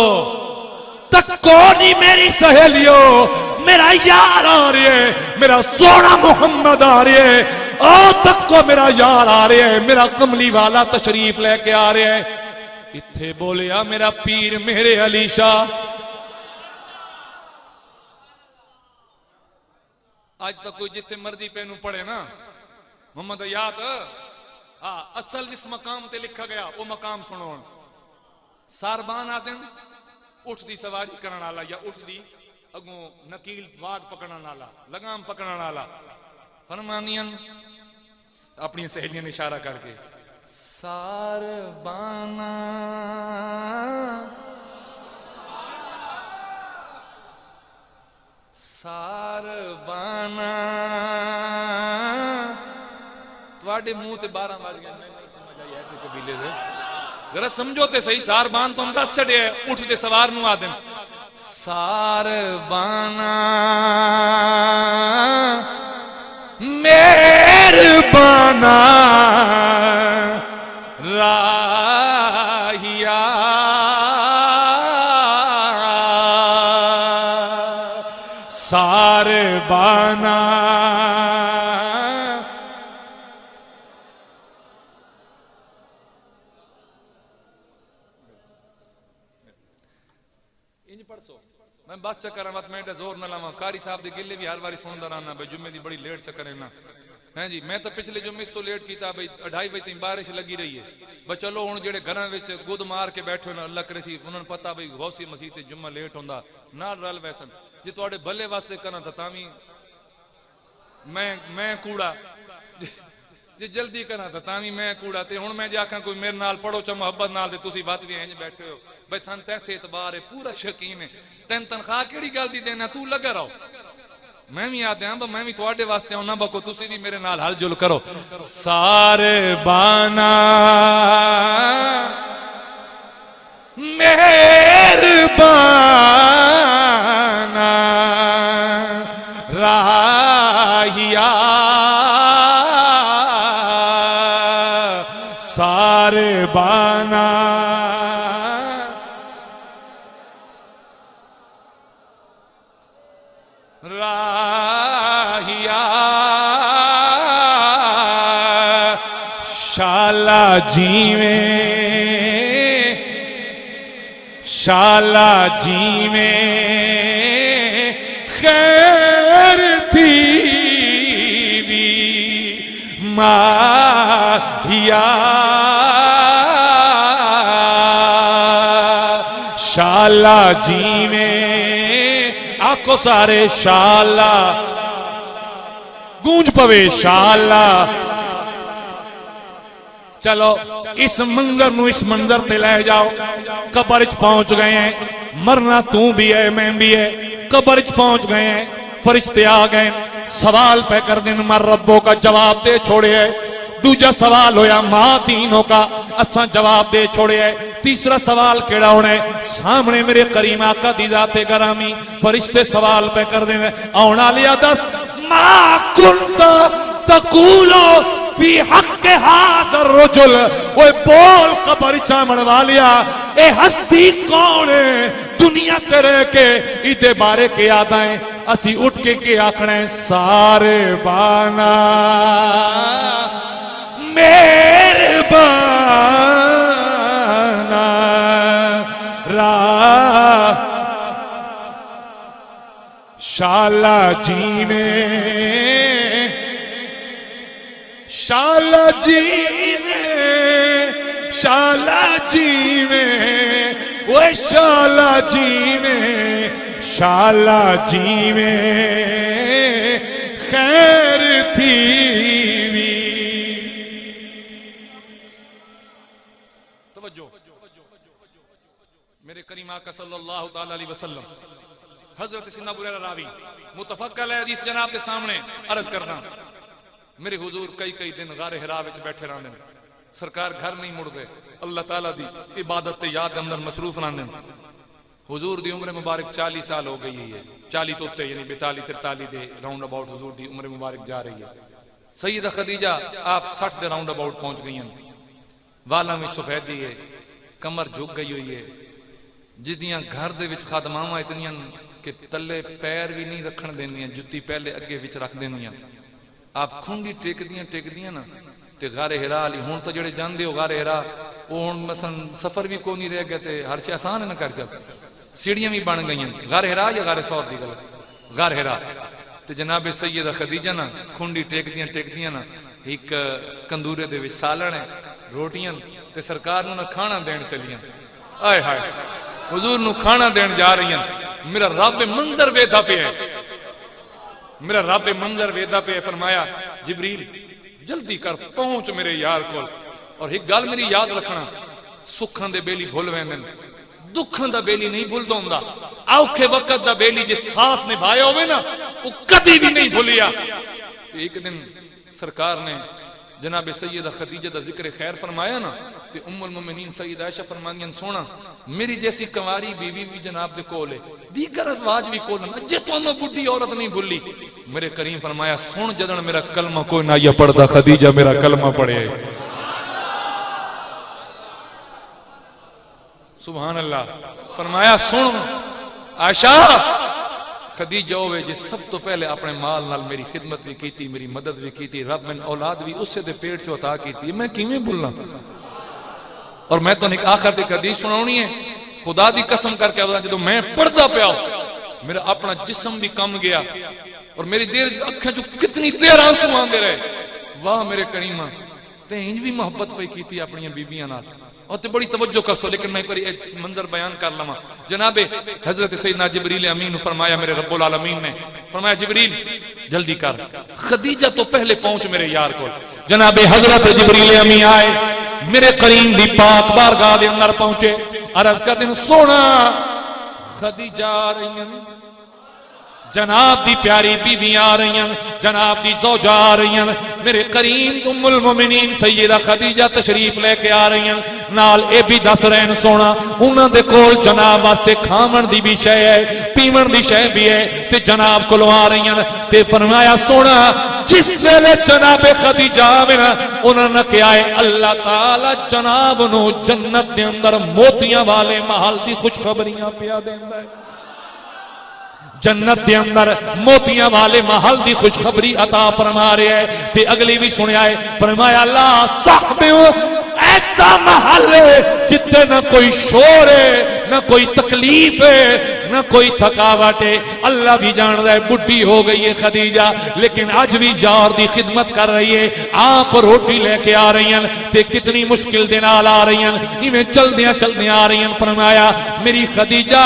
تکو نہیں میری سہیلیوں میرا یار آ رہے ہے میرا سونا محمد آ رہے ہے او تکو میرا یار آ رہے ہے میرا کملی والا تشریف لے کے آ رہے ہے اتھے بولیا میرا پیر میرے علی شاہ آج تک کوئی جتے مرضی پہنو پڑے نا محمد یاد اصل جس مقام تے لکھا گیا وہ مقام سنون ساربان آدن اٹھ دی سواری کرنا آلا یا اٹھ دی اگوں نکیل واڈ پکڑنا آلا لگام پکڑنا آلا فرمانیاں اپنی سہیلیاں نے اشارہ کر کے ساربانا ساربانا تواڈے منہ تے 12 بج گئے میں نہیں سمجھ آئی ایسے قبیلے دے ذرا سمجھو تے صحیح ساربان تو ہم دس چڑے اٹھ دے سوار نو آدن ساربانا مہربانا راہیا بانا میں بس چکر مت میں زور نہ لاواں قاری صاحب دے گلے بھی ہر واری سندا رہنا بھائی جمعے دی بڑی لیٹ چکر ہے نا ہاں جی میں تو پچھلے جمعے تو لیٹ کیتا بھائی 2:30 بجے تک بارش لگی رہی ہے بس چلو ہن جڑے گھراں وچ گد مار کے بیٹھے نا اللہ کرے سی انہاں نوں پتہ بھائی غوثی مسیح تے جمعہ لیٹ ہوندا نال رل ویسن جے تواڈے بھلے واسطے کرنا تا وی میں کوڑا جی جلدی کرنا تا وی میں کوڑا تے ہن میں جے آکھاں کوئی میرے نال پڑھو چا محبت نال تے تسی بات وی انج بیٹھے ہو بھائی سن تے اعتبار ہے پورا شکیم ہے تین تنخواہ کیڑی گل دی دینا تو لگا رہو میں بھی آدھے ہاں میں بھی تواڈے واسطے ہونا بکو تسی بھی میرے نال ہل جل کرو سارے بانا مہربانا راہیا سارے بانا راہیا شالا جیویں شالا جیویں خیر تھی بھی ماہیا شالا جیویں آکو سارے شالا گونج پوے شالا چلو اس منظر نو اس منظر تے لے جاؤ قبر چ پہنچ گئے ہیں مرنا تو بھی ہے میں بھی ہے قبر چ پہنچ گئے ہیں فرشتے آ گئے سوال پہ کر دیں مر ربوں کا جواب دے چھوڑے ہے دوجا سوال ہویا ماں تینوں کا اساں جواب دے چھوڑے ہے تیسرا سوال کیڑا ہونا ہے سامنے میرے کریم آقا دی ذات گرامی فرشتے سوال پہ کر دیں آنا لیا دس ما کنت تقولو فی حق حاضر رجل وہ بول قبر چامن والیا اے ہستی کون ہے دنیا تیرے کے ایدے بارے کے آدائیں اسی اٹھ کے آکھنے سارے بانا میرے بانا شالا جی میں شالا جی میں شالا جی میں وہ شالا جی میں شالا جی میں خیر تھی بھی توجہ میرے کریم آقا صلی اللہ تعالی علیہ وسلم حضرت سیدنا ابو ہریرہ راوی متفقل ہے حدیث جناب کے سامنے عرض کرنا میرے حضور کئی دن غار حرا وچ بیٹھے رہندے سرکار گھر نہیں مڑ دے اللہ تعالیٰ دی عبادت تے یاد اندر مصروف رہندے حضور دی عمر مبارک 40 سال ہو گئی ہے 40 تو تے یعنی 42-43 دے راؤنڈ اباؤٹ حضور دی عمر مبارک جا رہی ہے سیدہ خدیجہ آپ 60 دے راؤنڈ اباؤٹ پہنچ گئی ہیں والاں وچ سفیدی ہے کمر جھک گئی ہوئی ہے جدیاں گھر دے وچ خادماواں اتنیاں کہ تلے پیر بھی نہیں رکھن دیندیاں جتی پہلے اگے وچ رکھ دیندیاں آپ کھنڈی ٹیک دیاں نا تے غار حرا علی ہون تو جڑے جاندے ہو غار حرا وہ ہون مثلا سفر بھی کو نہیں رہ گئے تے ہر شے آسان ہے نہ کر سکتے سیڑھیاں بھی بن گئیں غار حرا یا غار ثور دی گل غار حرا تے جناب سیدہ خدیجہ نا کھنڈی ٹیک دیاں نا ایک کندورے دے وچ سالن ہے روٹیاں تے سرکار نو نہ کھانا دین چلیاں آئے ہائے حضور نو کھانا دین جا رہی ہیں میرا رب منظر ویدھا پہ ہے میرا رب منظر ویدھا پہ فرمایا جبریل جلدی کر پہنچ میرے یار کول اور ایک گل میری یاد رکھنا سکھاں دے بیلی بھول ویندن دکھاں دا بیلی نہیں بھول دوندا اوکھے وقت دا بیلی جے ساتھ نبھایا ہوئے نا وہ کدی بھی نہیں بھولیا تو ایک دن سرکار نے جناب سیدہ خدیجہ دا ذکر خیر فرمایا نا تے ام المومنین سیدہ عائشہ فرمانیاں سونا میری جیسی کنواری بیوی بھی جناب دے کول ہے دیگر ازواج بھی کول ہے جے تو میں بڈھی عورت نہیں بھولی میرے کریم فرمایا سن جدن میرا کلمہ کوئی نہ یہ پڑھدا خدیجہ میرا کلمہ پڑھے سبحان اللہ فرمایا سن عائشہ خدیجہ ہوئے جس سب تو پہلے اپنے مال نال میری خدمت بھی کی تھی، میری مدد بھی کی تھی، رب میں اولاد بھی اس سے دے پیٹ چو عطا کی تھی، میں کیویں بھولنا؟ اور میں تو ایک آخر تک حدیث سناونی ہے، خدا دی قسم کر کے جدوں میں پڑھدا پیا میرا اپنا جسم بھی کم گیا اور میری دیر اکھاں چوں کتنی دیر آنسو آندے رہے، واہ میرے کریمہ تے انج بھی محبت پئی کیتی اپنی بیبیاں نال، اور تے بڑی توجہ کر سو، لیکن میں ایک باری منظر بیان کر لواں۔ جناب حضرت سیدنا جبریل امین نے فرمایا، میرے رب العالمین نے فرمایا جبریل جلدی کر، خدیجہ تو پہلے پہنچ میرے یار کو۔ جناب حضرت جبریل امین آئے، میرے کریم دی پاک بارگاہ دے اندر پہنچے، عرض کر دیں سونا خدیجہ آ رہی ہیں، جناب دی پیاری بیویاں آ رہی ہیں، جناب دی زوجہ آ رہی ہیں، میرے کریم ام المومنین سیدہ خدیجہ تشریف لے کے آ رہی ہیں، نال اے بھی دس رہے ہیں سونا انہاں دے کول جناب واسطے کھاون دی بھی شے ہے، پیون دی شے بھی ہے، تے جناب کولوں آ رہی ہیں، تے فرمایا سونا جس ویلے جناب خدیجہ آویں انہاں نے کہا ہے اللہ تعالی جناب نو جنت دے اندر موتیاں والے محل دی خوشخبریاں پیا دیندا ہے، جنت دے اندر موتیاں والے محل دی خوشخبری عطا فرما رہے ہیں، تے اگلی بھی سنیا ہے، فرمایا لا صاحبیو ایسا محل ہے جتے نہ کوئی شور ہے، نہ کوئی تکلیف ہے، نہ کوئی تھکاوٹ ہے، اللہ بھی جان رہا ہے بڈھی ہو گئی ہے خدیجہ لیکن آج بھی یار دی خدمت کر رہی ہے، آپ روٹی لے کے آ رہی ہیں تے کتنی مشکل دے نال آ رہی ہیں، انہیں چلدیاں آ رہی ہیں، فرمایا میری خدیجہ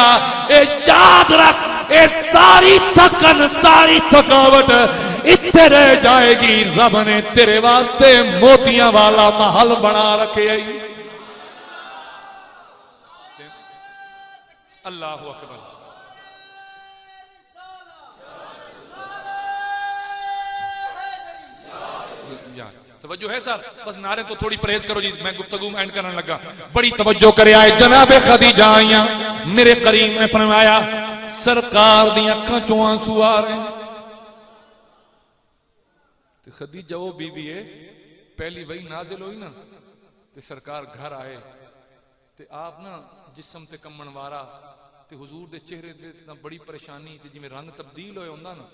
اے یاد رکھ اے ساری تھکن ساری تھکاوٹ اتنے رہ جائے گی، رب نے تیرے واسطے موتیاں والا محل بنا رکھے آئی۔ اللہ اکبر، توجہ ہے سر، بس نعرے تو تھوڑی پرہیز کرو جی، میں گفتگو اینڈ کرنے لگا، بڑی توجہ کرے آئے جناب خدیجہ آئیاں، میرے کریم نے فرمایا سرکار دی اکھاں چوں آنسو آ رہے ہیں، تے خدیجہ وہ بی بی ہے پہلی وہی نازل ہوئی نا تے سرکار گھر آئے تے آپ نا جسم تے کمن وارا تے حضور دے چہرے دے بڑی پریشانی تے جی میں رنگ تبدیل ہوئے ہوندا نا،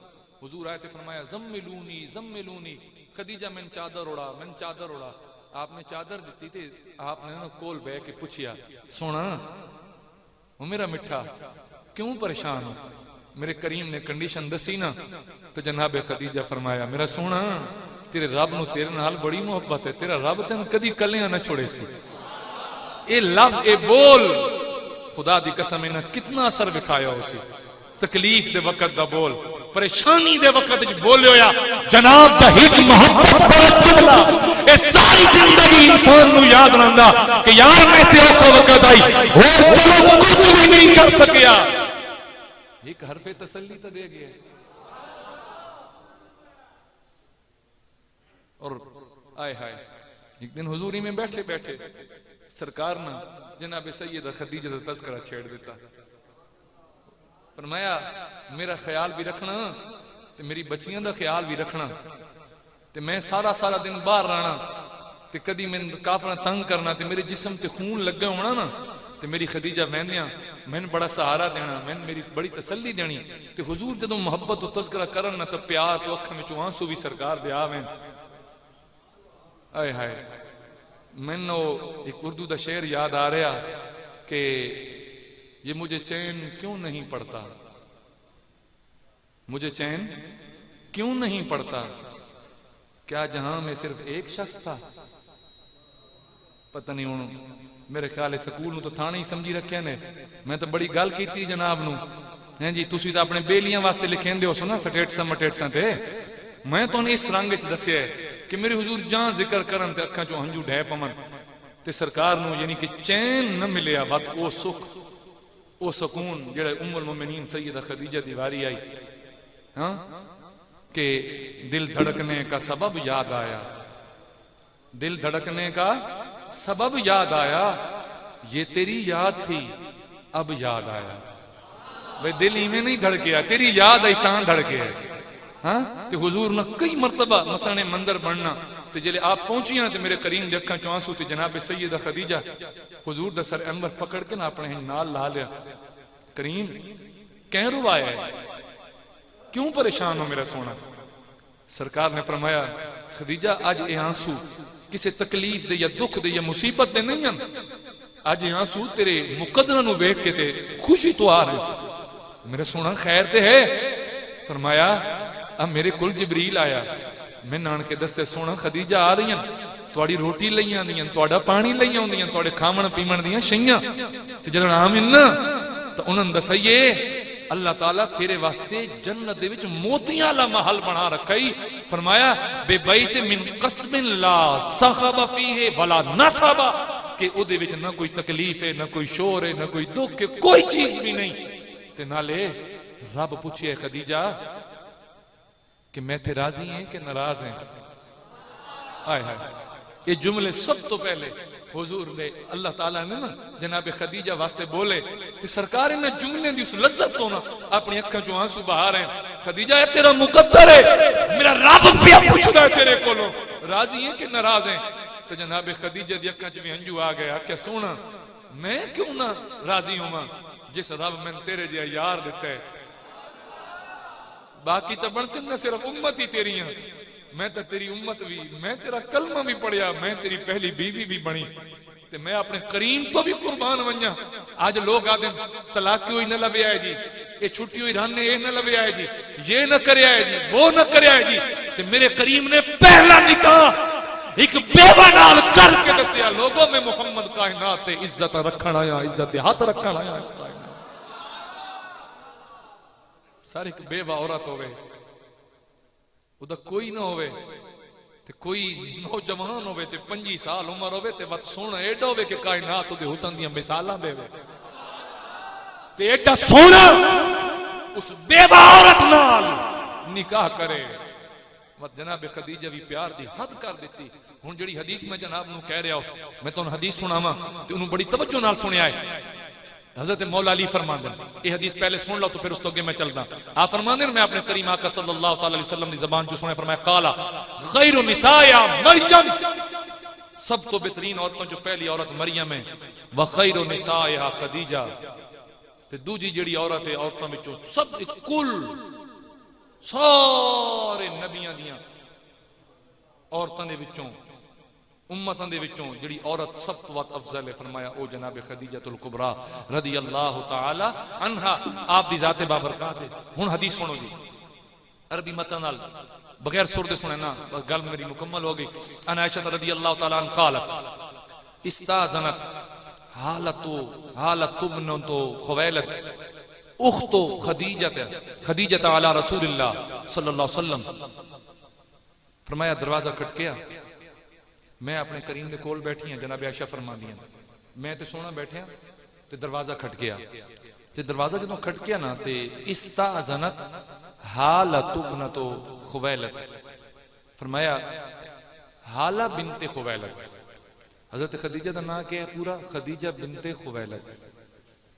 حضور آئے تے فرمایا زملونی زملونی، خدیجہ میں چادر اڑا، آپ نے چادر دیتی تھی، آپ نے نا کول بے کے پوچھیا سونا وہ میرا مٹھا کیوں پریشان ہو؟ میرے کریم نے کنڈیشن دسی نا تو جناب خدیجہ فرمایا میرا سونا تیرے رب نو تیرے نال بڑی محبت ہے، تیرا رب تین کدی کلیاں نہ چھوڑے سی، اے لفظ اے بول خدا دی قسم انہاں کتنا اثر دکھایا ہو سی، تکلیف دے وقت دا بول، پریشانی دے وقت بولے ہویا جناب دا ایک محبت پر جملہ اے ساری زندگی انسان نو یاد رہندا کہ یار میں تیرے کو وقت آئی اور چلو کچھ بھی نہیں کر سکیا، ایک حرف تسلی تو دے گیا۔ اور آئے ہائے ایک دن حضوری میں بیٹھے سرکار نے جناب سیدہ خدیجہ دا تذکرہ چھیڑ دیتا، فرمایا میرا خیال بھی رکھنا تے میری بچیاں دا خیال بھی رکھنا تے میں سارا دن باہر رہنا تے کدی میں کافرہ تنگ کرنا تے میرے جسم تے خون لگ گئے ہونا نا تے میری خدیجہ ویندیاں میں نے بڑا سہارا دینا، میں نے میری بڑی تسلی دینی تے حضور جدوں محبت و تذکرہ کرن تے پیار تو اکھاں وچوں آنسو بھی سرکار دے آویں۔ آئے ہائے میں نے ایک اردو دا شعر یاد آ رہا کہ یہ مجھے چین کیوں نہیں پڑتا، مجھے چین کیوں نہیں پڑتا، کیا جہاں میں صرف ایک شخص تھا، پتہ نہیں ہوں میرے خیال ہے سکول نو تو تھانے ہی سمجھی رکھے نے، میں تو بڑی گل کیتی جناب نو، ہیں جی تسی تو اپنے بیلیاں واسطے لکھیں دے ہو سنا سٹیٹساں مٹیٹساں تے، میں تو نے اس رنگ وچ دسیا ہے کہ میرے حضور جہاں ذکر کرن تے اکھاں چوں ہنجو ڈھے پون تے سرکار نو یعنی کہ چین نہ ملیا بات او سکھ او سکون جڑا ام المومنین سیدہ خدیجہ دی واری آئی ہاں کہ دل دھڑکنے کا سبب یاد آیا، دل دھڑکنے کا سبب یاد آیا، یہ تیری یاد تھی اب یاد آیا، بھئی دل ہی میں نہیں دھڑکیا تیری یاد آئی تاں دھڑکے ہے ہاں تے حضور نے کئی مرتبہ مسانے منظر بننا تے جلے آپ پہنچیاں تے میرے کریم دے اکھاں چوں آنسو تے جناب سیدہ خدیجہ حضور دا سر انور پکڑ کے نا اپنے نال لا لیا، کریم کہیں روایا ہے کیوں پریشان ہو میرا سونا؟ سرکار نے فرمایا خدیجہ اج یہ آنسو کسی تکلیف دے یا دکھ دے یا مصیبت دے نہیں ہیں، اج یہ آنسو تیرے مقدرہ نو ویکھ کے تے خوشی تو آ رہے. میرا سونا خیر تے ہے؟ فرمایا اب میرے کل جبریل آیا، میں نان کے دسے سونا خدیجہ آ رہی ہیں، تواڈی روٹی لئی آندیاں، تواڈا پانی لئی آندیاں، تواڈے کھاون پیمن دیاں شیاں. تے جدوں آمن نا تے انہاں نے دسائیے اللہ تعالیٰ تیرے واسطے جنت دے وچ موتیاں والا محل بنا رکھا ہی. فرمایا بے بیت من قصب لا صخب فیہ ولا نصب، کہ او دے وچ نہ کوئی تکلیف ہے، نہ کوئی شور ہے، نہ کوئی دکھ ہے، کوئی چیز بھی نہیں. تے نالے رب پوچھئے خدیجہ کہ میں تے راضی ہیں کہ ناراض ہیں؟ ہائے ہائے، یہ جملے سب تو پہلے حضور نے اللہ تعالیٰ نے نا جناب خدیجہ واسطے بولے تے سرکار نے جملے دی اس لذت تو نا اپنی اکھاں چوں آنسو بہا رہے ہیں. خدیجہ یہ تیرا مقدر ہے، میرا رب پیا پوچھدا ہے تیرے کولوں راضی ہیں کہ ناراض ہیں؟ تو جناب خدیجہ دی اکھاں چ بھی ہنجو آ گیا کہ سونا میں کیوں نہ راضی ہوں جس رب میں تیرے جہا یار دیتا ہے. باقی تو بن سکنا صرف امت ہی تیری ہیں، میں تو تیری امت بھی، میں تیرا کلمہ بھی پڑھیا، میں تیری پہلی بیوی بھی بنی، تے میں اپنے کریم تو بھی قربان ونجا. آج لوگ آدھیں طلاق ہوئی نہ لبے آئے جی، یہ چھٹی ہوئی رہنے یہ نہ لبے آئے جی، یہ نہ کرے آئے جی، وہ نہ کرے آئے جی. تے میرے کریم نے پہلا نکاح ایک بیوہ نال کر کے دسیا لوگوں میں محمد کائنات عزت رکھن آیا، عزت ہاتھ رکھن آیا. اس کائنات سارے ایک بیوہ عورت ہوئے، ادا کوئی نہ ہوئے تے کوئی نوجوان ہوئے تے 25 سال عمر ہوئے تے وقت سونا ایڈا ہوئے کہ کائنات دے حسن دیاں مثالاں دے ہوئے تے ایڈا سونا اس بیوہ عورت نال نکاح کرے. جناب خدیجہ بھی پیار دی حد کر دیتی. ہن جڑی حدیث میں جناب نو کہہ رہا ہوں میں تو حدیث سناواں تے انہوں بڑی توجہ نال سنیا ہے. حضرت مولا علی فرماندے یہ حدیث پہلے سن لو تو پھر اس تو آگے میں چلدا. آپ فرماندے میں اپنے کریم آقا صلی اللہ تعالی علیہ وسلم دی زبان جو سنے فرمایا قالا خیر النساء مریم، سب تو بہترین عورتوں جو پہلی عورت مریم ہے، وخیر النساء خدیجہ، تے دوجی جڑی عورت ہے عورتوں وچوں سب کل سارے نبیاں دیاں عورتوں دے وچوں امتاں دے وچوں جڑی عورت سب تو افضل ہے فرمایا او جناب خدیجۃ الکبریٰ رضی اللہ تعالی عنہا، آپ دی ذات بابرکات ہے. ہن حدیث سنو جی عربی متن نال بغیر سر دے سنے نا گل میری مکمل ہو گئی. ان عائشہ رضی اللہ تعالی عنہ قالت استاذنت حالت ابنت خویلد اخت خدیجۃ علی رسول اللہ صلی اللہ علیہ وسلم. فرمایا دروازہ کھٹکیا، میں اپنے کریم دے کول بیٹھی ہیں، جناب عائشہ فرماندی ہیں میں تے سونا بیٹھیا تے دروازہ کھٹ گیا. تے دروازہ جدوں کھٹ گیا نا تے استاذنت حالت ابنت خویلد، فرمایا حالہ بنت خویلد. حضرت خدیجہ دا نام کیا ہے پورا؟ خدیجہ بنت خویلد،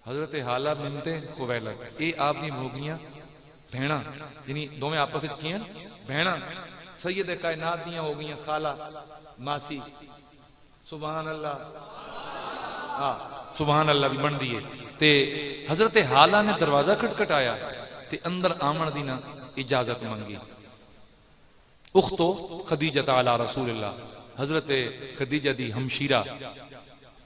حضرت حالہ بنت خویلد. اے آپ دی ہوگیاں بہناں، یعنی دو میں آپس وچ کیاں بہناں، سید کائنات دیاں ہو گئیاں خالہ ماسی. سبحان اللہ، ہاں سبحان اللہ بھی بن دیئے. تے حضرت حالہ نے دروازہ کھٹکھٹایا تے اندر آمن دی نا اجازت منگی. اختو خدیجہ علی رسول اللہ، حضرت خدیجہ دی ہمشیرہ.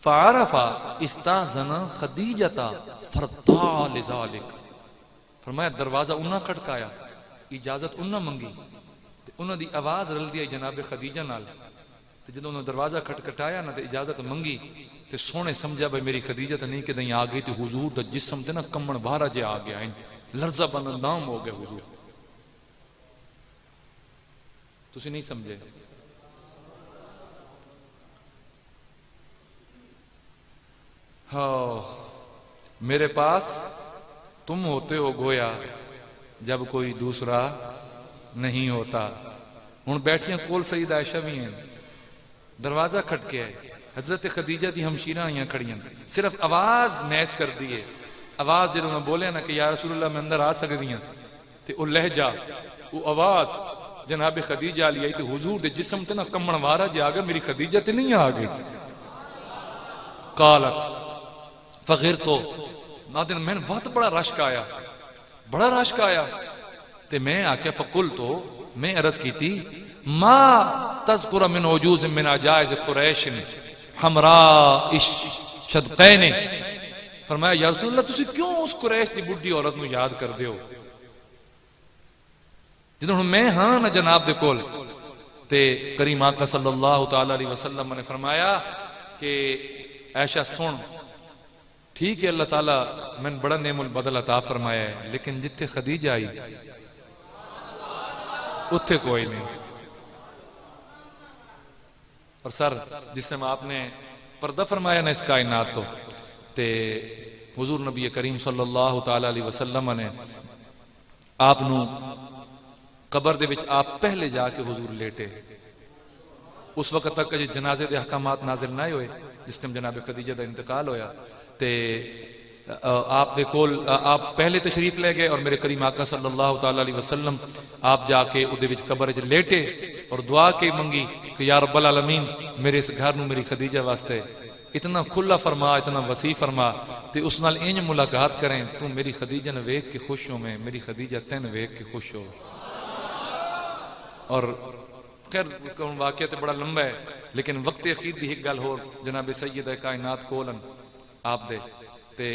فعرفا استاذن خدیجہ فرطا لذالک، فرمایا دروازہ انہاں کھٹکایا، اجازت انہاں منگی، انہاں دی آواز رل دی جناب خدیجہ نال. تے جدوں انہوں دروازہ کھٹکھٹایا نا تے اجازت منگی تے سونے سمجھا بھئی میری خدیجہ تے نہیں کہ دیں آ گئی تے حضور دا جسم تے نا کمن بھارا جے آ گیا، لرزہ بندام ہو گیا حضور. تسی نہیں سمجھے؟ ہاں میرے پاس تم ہوتے ہو گویا جب کوئی دوسرا نہیں ہوتا. ہن بیٹھیاں کول سید عائشہ بھی ہیں، دروازہ کھٹ کے ہے، حضرت خدیجہ دی ہمشیرہ آئیاں کھڑیاں، صرف آواز میچ کر دیئے. آواز جنہوں میں بولے نا کہ یا رسول اللہ میں اندر آ سکدیاں تے او لہجہ او آواز جناب خدیجہ علی آئی تے حضور دے جسم تے نا کمن وارا جے آگا میری خدیجہ تے نہیں آگئی. قالت فغیر تو نادن میں نے بہت بڑا رشک آیا، بڑا رشک آیا. تے میں آکیا فقلت میں عرض کی تھی ما تذکر من عجوز من عجائز قریش حمراء شدقین، فرمایا یا رسول اللہ تسی کیوں اس قریش دی بڈھی عورت نو یاد کر دیو جدوں میں ہاں نہ جناب دے کول۔ تے کریم آقا صلی اللہ تعالی علیہ وسلم نے فرمایا کہ عائشہ سن ٹھیک ہے اللہ تعالیٰ میں نے بڑا نعم البدل عطا فرمایا ہے، لیکن جتھے خدیجہ آئی اتھے کوئی نہیں۔ اور سر جس میں آپ نے پردہ فرمایا نا اس کائنات تو تے حضور نبی کریم صلی اللہ تعالی علیہ وسلم نے آپ نو قبر دے وچ آپ پہلے جا کے حضور لیٹے، اس وقت تک کہ جنازے دے احکامات نازل نہ ہوئے، جس ٹائم جناب خدیجہ دا انتقال ہویا تے آپ دے کول آپ پہلے تشریف لے گئے اور میرے کریم آقا صلی اللہ تعالی علیہ وسلم آپ جا کے اودے وچ قبر وچ لیٹے اور دعا کے منگی کہ یا رب العالمین میرے اس گھر نو میری خدیجہ واسطے اتنا کھلا فرما، اتنا وسیع فرما تے اس نال انج ملاقات کریں تو میری خدیجہ نے ویکھ کے خوش ہو، میں میری خدیجہ تین ویکھ کے خوش ہو۔ اور خیر واقعہ تے بڑا لمبا ہے لیکن وقت اخیر دی ایک گل ہور جناب سیدہ کائنات کولن آپ دے تے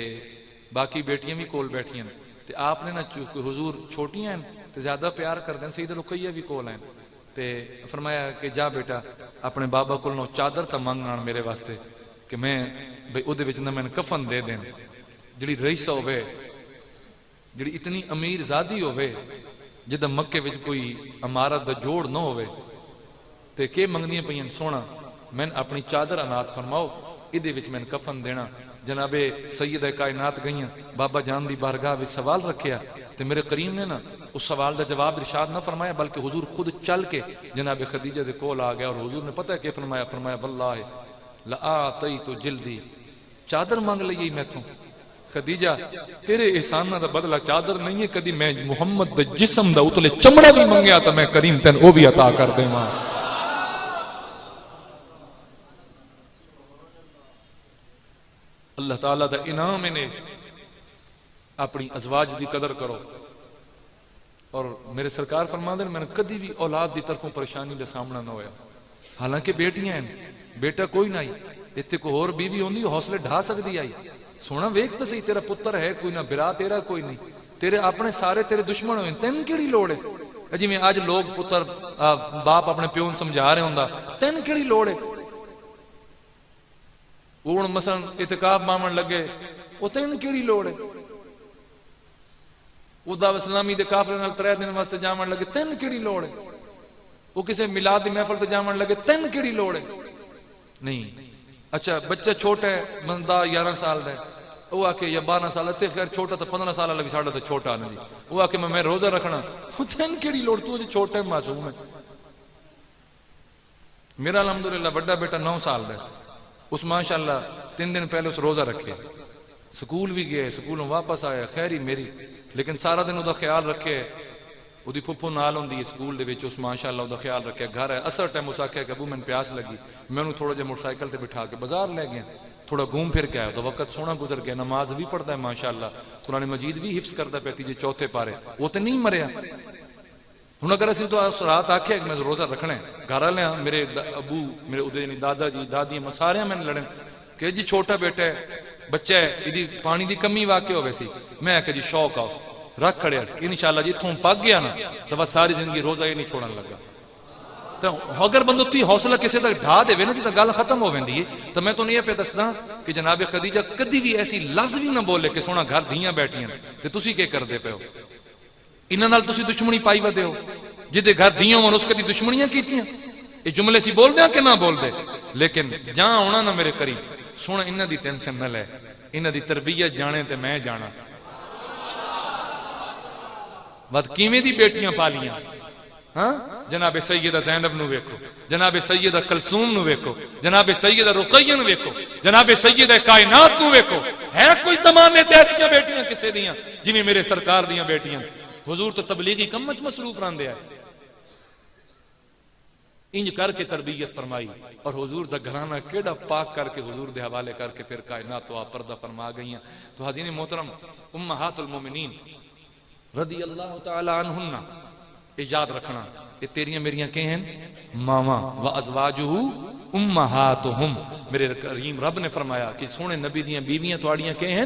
باقی بیٹیاں بھی کول بیٹھیاں تے آپ نے نا حضور چھوٹیاں ہیں تے زیادہ پیار کر دیں، سیدہ رقیہ بھی کول ہیں تے فرمایا کہ جا بیٹا اپنے بابا کول نو چادر تا منگ آن میرے واسطے کہ میں بھئی اودے وچ نہ میں کفن دے دیں، جڑی رئیسہ ہوئے جڑی اتنی امیر زادی ہوئے جدہ مکے وچ کوئی امارت دا جوڑ نہ ہوئے تے کہ منگدیاں پئیاں سونا میں اپنی چادر انات فرماؤ ادھے وچ میں کفن دینا۔ جناب سیدہ کائنات گئیاں بابا جان دی بارگاہ وچ سوال رکھیا تے میرے کریم نے نا اس سوال دا جواب ارشاد نہ فرمایا بلکہ حضور خود چل کے جناب خدیجہ دے کول آ گیا اور حضور نے پتہ ہے کہ فرمایا واللہ لآتیت جلدی، چادر مانگ لئی میں تھوں خدیجہ تیرے احسانہ دا بدلہ چادر نہیں ہے، کدی میں محمد دا جسم دا اتلے چمڑا بھی منگیا تا میں کریم تین او بھی عطا کر دے ماں۔ اللہ تعالیٰ دا انعام نے اپنی ازواج دی قدر کرو۔ اور میرے سرکار فرما دے میں نے کدی بھی اولاد دی طرفوں پریشانی دا سامنا نہ ہویا، حالانکہ بیٹیاں ہیں بیٹا کوئی نہ آئی اتنے کو اور بیوی ہوندی حوصلے ڈھا سکتی آئی سونا ویک تو سی تیرا پتر ہے کوئی نہ برا تیرا کوئی نہیں، تیرے اپنے سارے تیرے دشمن ہوئے تین کیڑی لوڑ ہے؟ جی میں آج لوگ پتر باپ اپنے پیون سمجھا رہے ہوندا تین کیڑی لوڑ ہے؟ وہ مثلا اعتکاف مامن لگے وہ تین کیڑی لوڑ ہے؟ وہ دعوت اسلامی دے کافرے نال 3 دن واسطے جامن لگے تین کیڑی لوڑ ہے؟ وہ کسی میلاد دی محفل تے جامن لگے تین کیڑی لوڑ ہے؟ نہیں۔ اچھا بچہ چھوٹا ہے بندہ 11 سال دا ہے وہ آ کے یا 12 سال تے خیر چھوٹا تو 15 سال والا بھی ساڈا تے چھوٹا نہیں جی وہ آ کے میں روزہ رکھنا وہ تین کیڑی لوڑ تو چھوٹا ہے معصوم ہے۔ میرا الحمدللہ بڑا بیٹا 9 سال دا ہے اس ماشاءاللہ 3 دن پہلے اس روزہ رکھے سکول بھی گئے سکولوں واپس آیا خیری میری لیکن سارا دن وہ خیال رکھے وہ پھپھو نال ہوندی سکول دے وچ اس ماشاءاللہ وہ خیال رکھے گھر ہے اثر ٹائم اس آکھیا کہ ابو میں پیاس لگی میں انہوں تھوڑا جہا موٹر سائیکل تے بٹھا کے بازار لے گیا تھوڑا گھوم پھر کے آیا تو وقت سونا گزر گیا نماز بھی پڑھتا ہے ماشاءاللہ قرآن مجید بھی حفظ کرتا پہ تیجے چوتھے پارے وہ تے نہیں مریا ہن اگر اسی تو رات آکھیا کہ میں روزہ رکھنا ہے گھر والے میرے ابو میرے ادھر یعنی دادا جی دادی سارے میں لڑن کہ جی چھوٹا بیٹا ہے بچہ ہے ادی پانی دی کمی واقع ہوئے سی میں کہ جی شوق آؤ رکھ کھڑے انشاءاللہ جی تھوں پاک گیا نا تو بس ساری زندگی روزہ یہ نہیں چھوڑن لگا تو اگر بندو تی حوصلہ کسی تک ڈھا دے نا جی تو گل ختم ہو ویندی ہے تو میں تو نہیں پہ دسدا کہ جناب خدیجہ کدی بھی ایسی لفظ بھی نہ بولے کہ سونا گھر دھیاں بیٹھیاں تے تسی کے کردے پے ہو انہاں نال تسی دشمنی پائی ودے ہو جدے گھر دھیاں ہون اس کدی دشمنیاں کیتیاں یہ جملے سی بول دیاں کہ نہ بول دے لیکن جہاں ہونا نہ میرے قریب سونا انہاں دی ٹینشن نہ لے انہاں دی تربیت جانے تے میں جانا ود کیویں دی بیٹیاں پالیاں ہاں جناب سیدہ زینب نو ویکھو جناب سیدہ کلثوم نو ویکھو جناب سیدہ رقیہ نو ویکھو جناب سیدہ کائنات نو ویکھو ہے کوئی زمانے تے ایسیاں بیٹیاں کسے دیاں جویں میرے سرکار دیاں بیٹیاں حضور تو تبلیغی کم وچ مصروف رہندے آئے انج کر کے تربیت فرمائی اور حضور دا گھرانہ کیڑا پاک کر کے حضور دے حوالے کر کے پھر کائنات تو آپ پردہ فرما گئیاں تو حضرین محترم امہات المومنین رضی اللہ تعالی عنہن، یہ یاد رکھنا، یہ تیریاں میریاں کہ ہیں ماواں، وازواجہ امہاتہم، میرے کریم رب نے فرمایا کہ سونے نبی دیاں بیویاں تواڑیاں کہ ہیں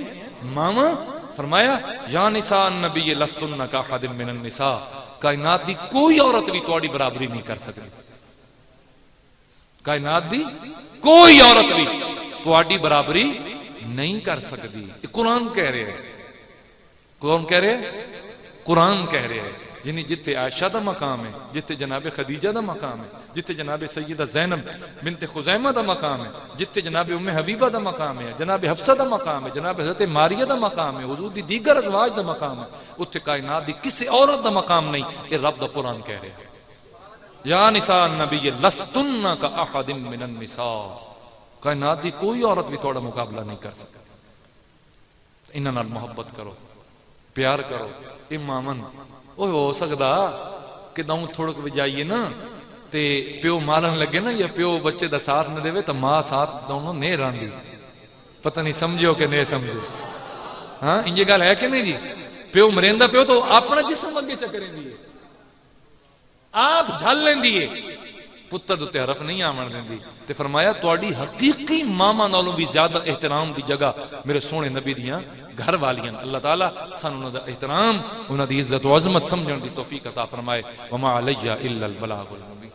ماواں، فرمایا یا نساء النبی لستن کاحد من النساء، کائنات دی کوئی عورت بھی تواڑی برابری نہیں کر سکتی، کائنات دی کوئی عورت بھی تواڑی برابری نہیں کر سکتی، یہ قرآن کہہ رہے ہیں، کون کہہ رہے ہیں؟ قرآن کہہ رہے ہیں، یعنی جتھے عائشہ دا مقام ہے، جتھے جناب خدیجہ دا مقام ہے، جتھے جناب سیدہ زینب بنت خزیمہ دا مقام ہے، جتھے جناب ام حبیبہ دا مقام ہے، جناب حفصہ دا مقام ہے، جناب حضرت ماریہ دا مقام ہے، حضور دی دیگر ازواج دا مقام ہے، اتھے کائنات دی کسی عورت دا مقام نہیں، یہ رب دا قرآن کہہ رہے ہیں یا نساء النبی لستن کا احد من النساء، کائنات دی کوئی عورت بھی تھوڑا مقابلہ نہیں کر سکتی، انہاں نال محبت کرو، پیار کرو، امامن وہ ہو سکتا کہ داؤں تھوڑک بھی جائیے نا تے پیو مارن لگے نا یا پیو بچے دا ساتھ نہ دے تو ماں ساتھ دونوں نہیں راندی، پتہ نہیں سمجھو کہ نہیں سمجھو، ہاں انجے گال ہے کہ نہیں جی؟ پیو مریندہ پیو تو اپنا جسم اگے چکریں دیئے، آپ جھل لیں دیئے، پتر دوتے حرف نہیں آمن دیں دی، تے فرمایا توڑی حقیقی ماما نالوں بھی زیادہ احترام دی جگہ میرے سونے نبی دیاں گھر والیاں، اللہ تعالیٰ سن انہوں دا احترام، انہوں دی عزت و عظمت سمجھن دی توفیق عطا فرمائے، وما علیہ الا البلاغ المبین۔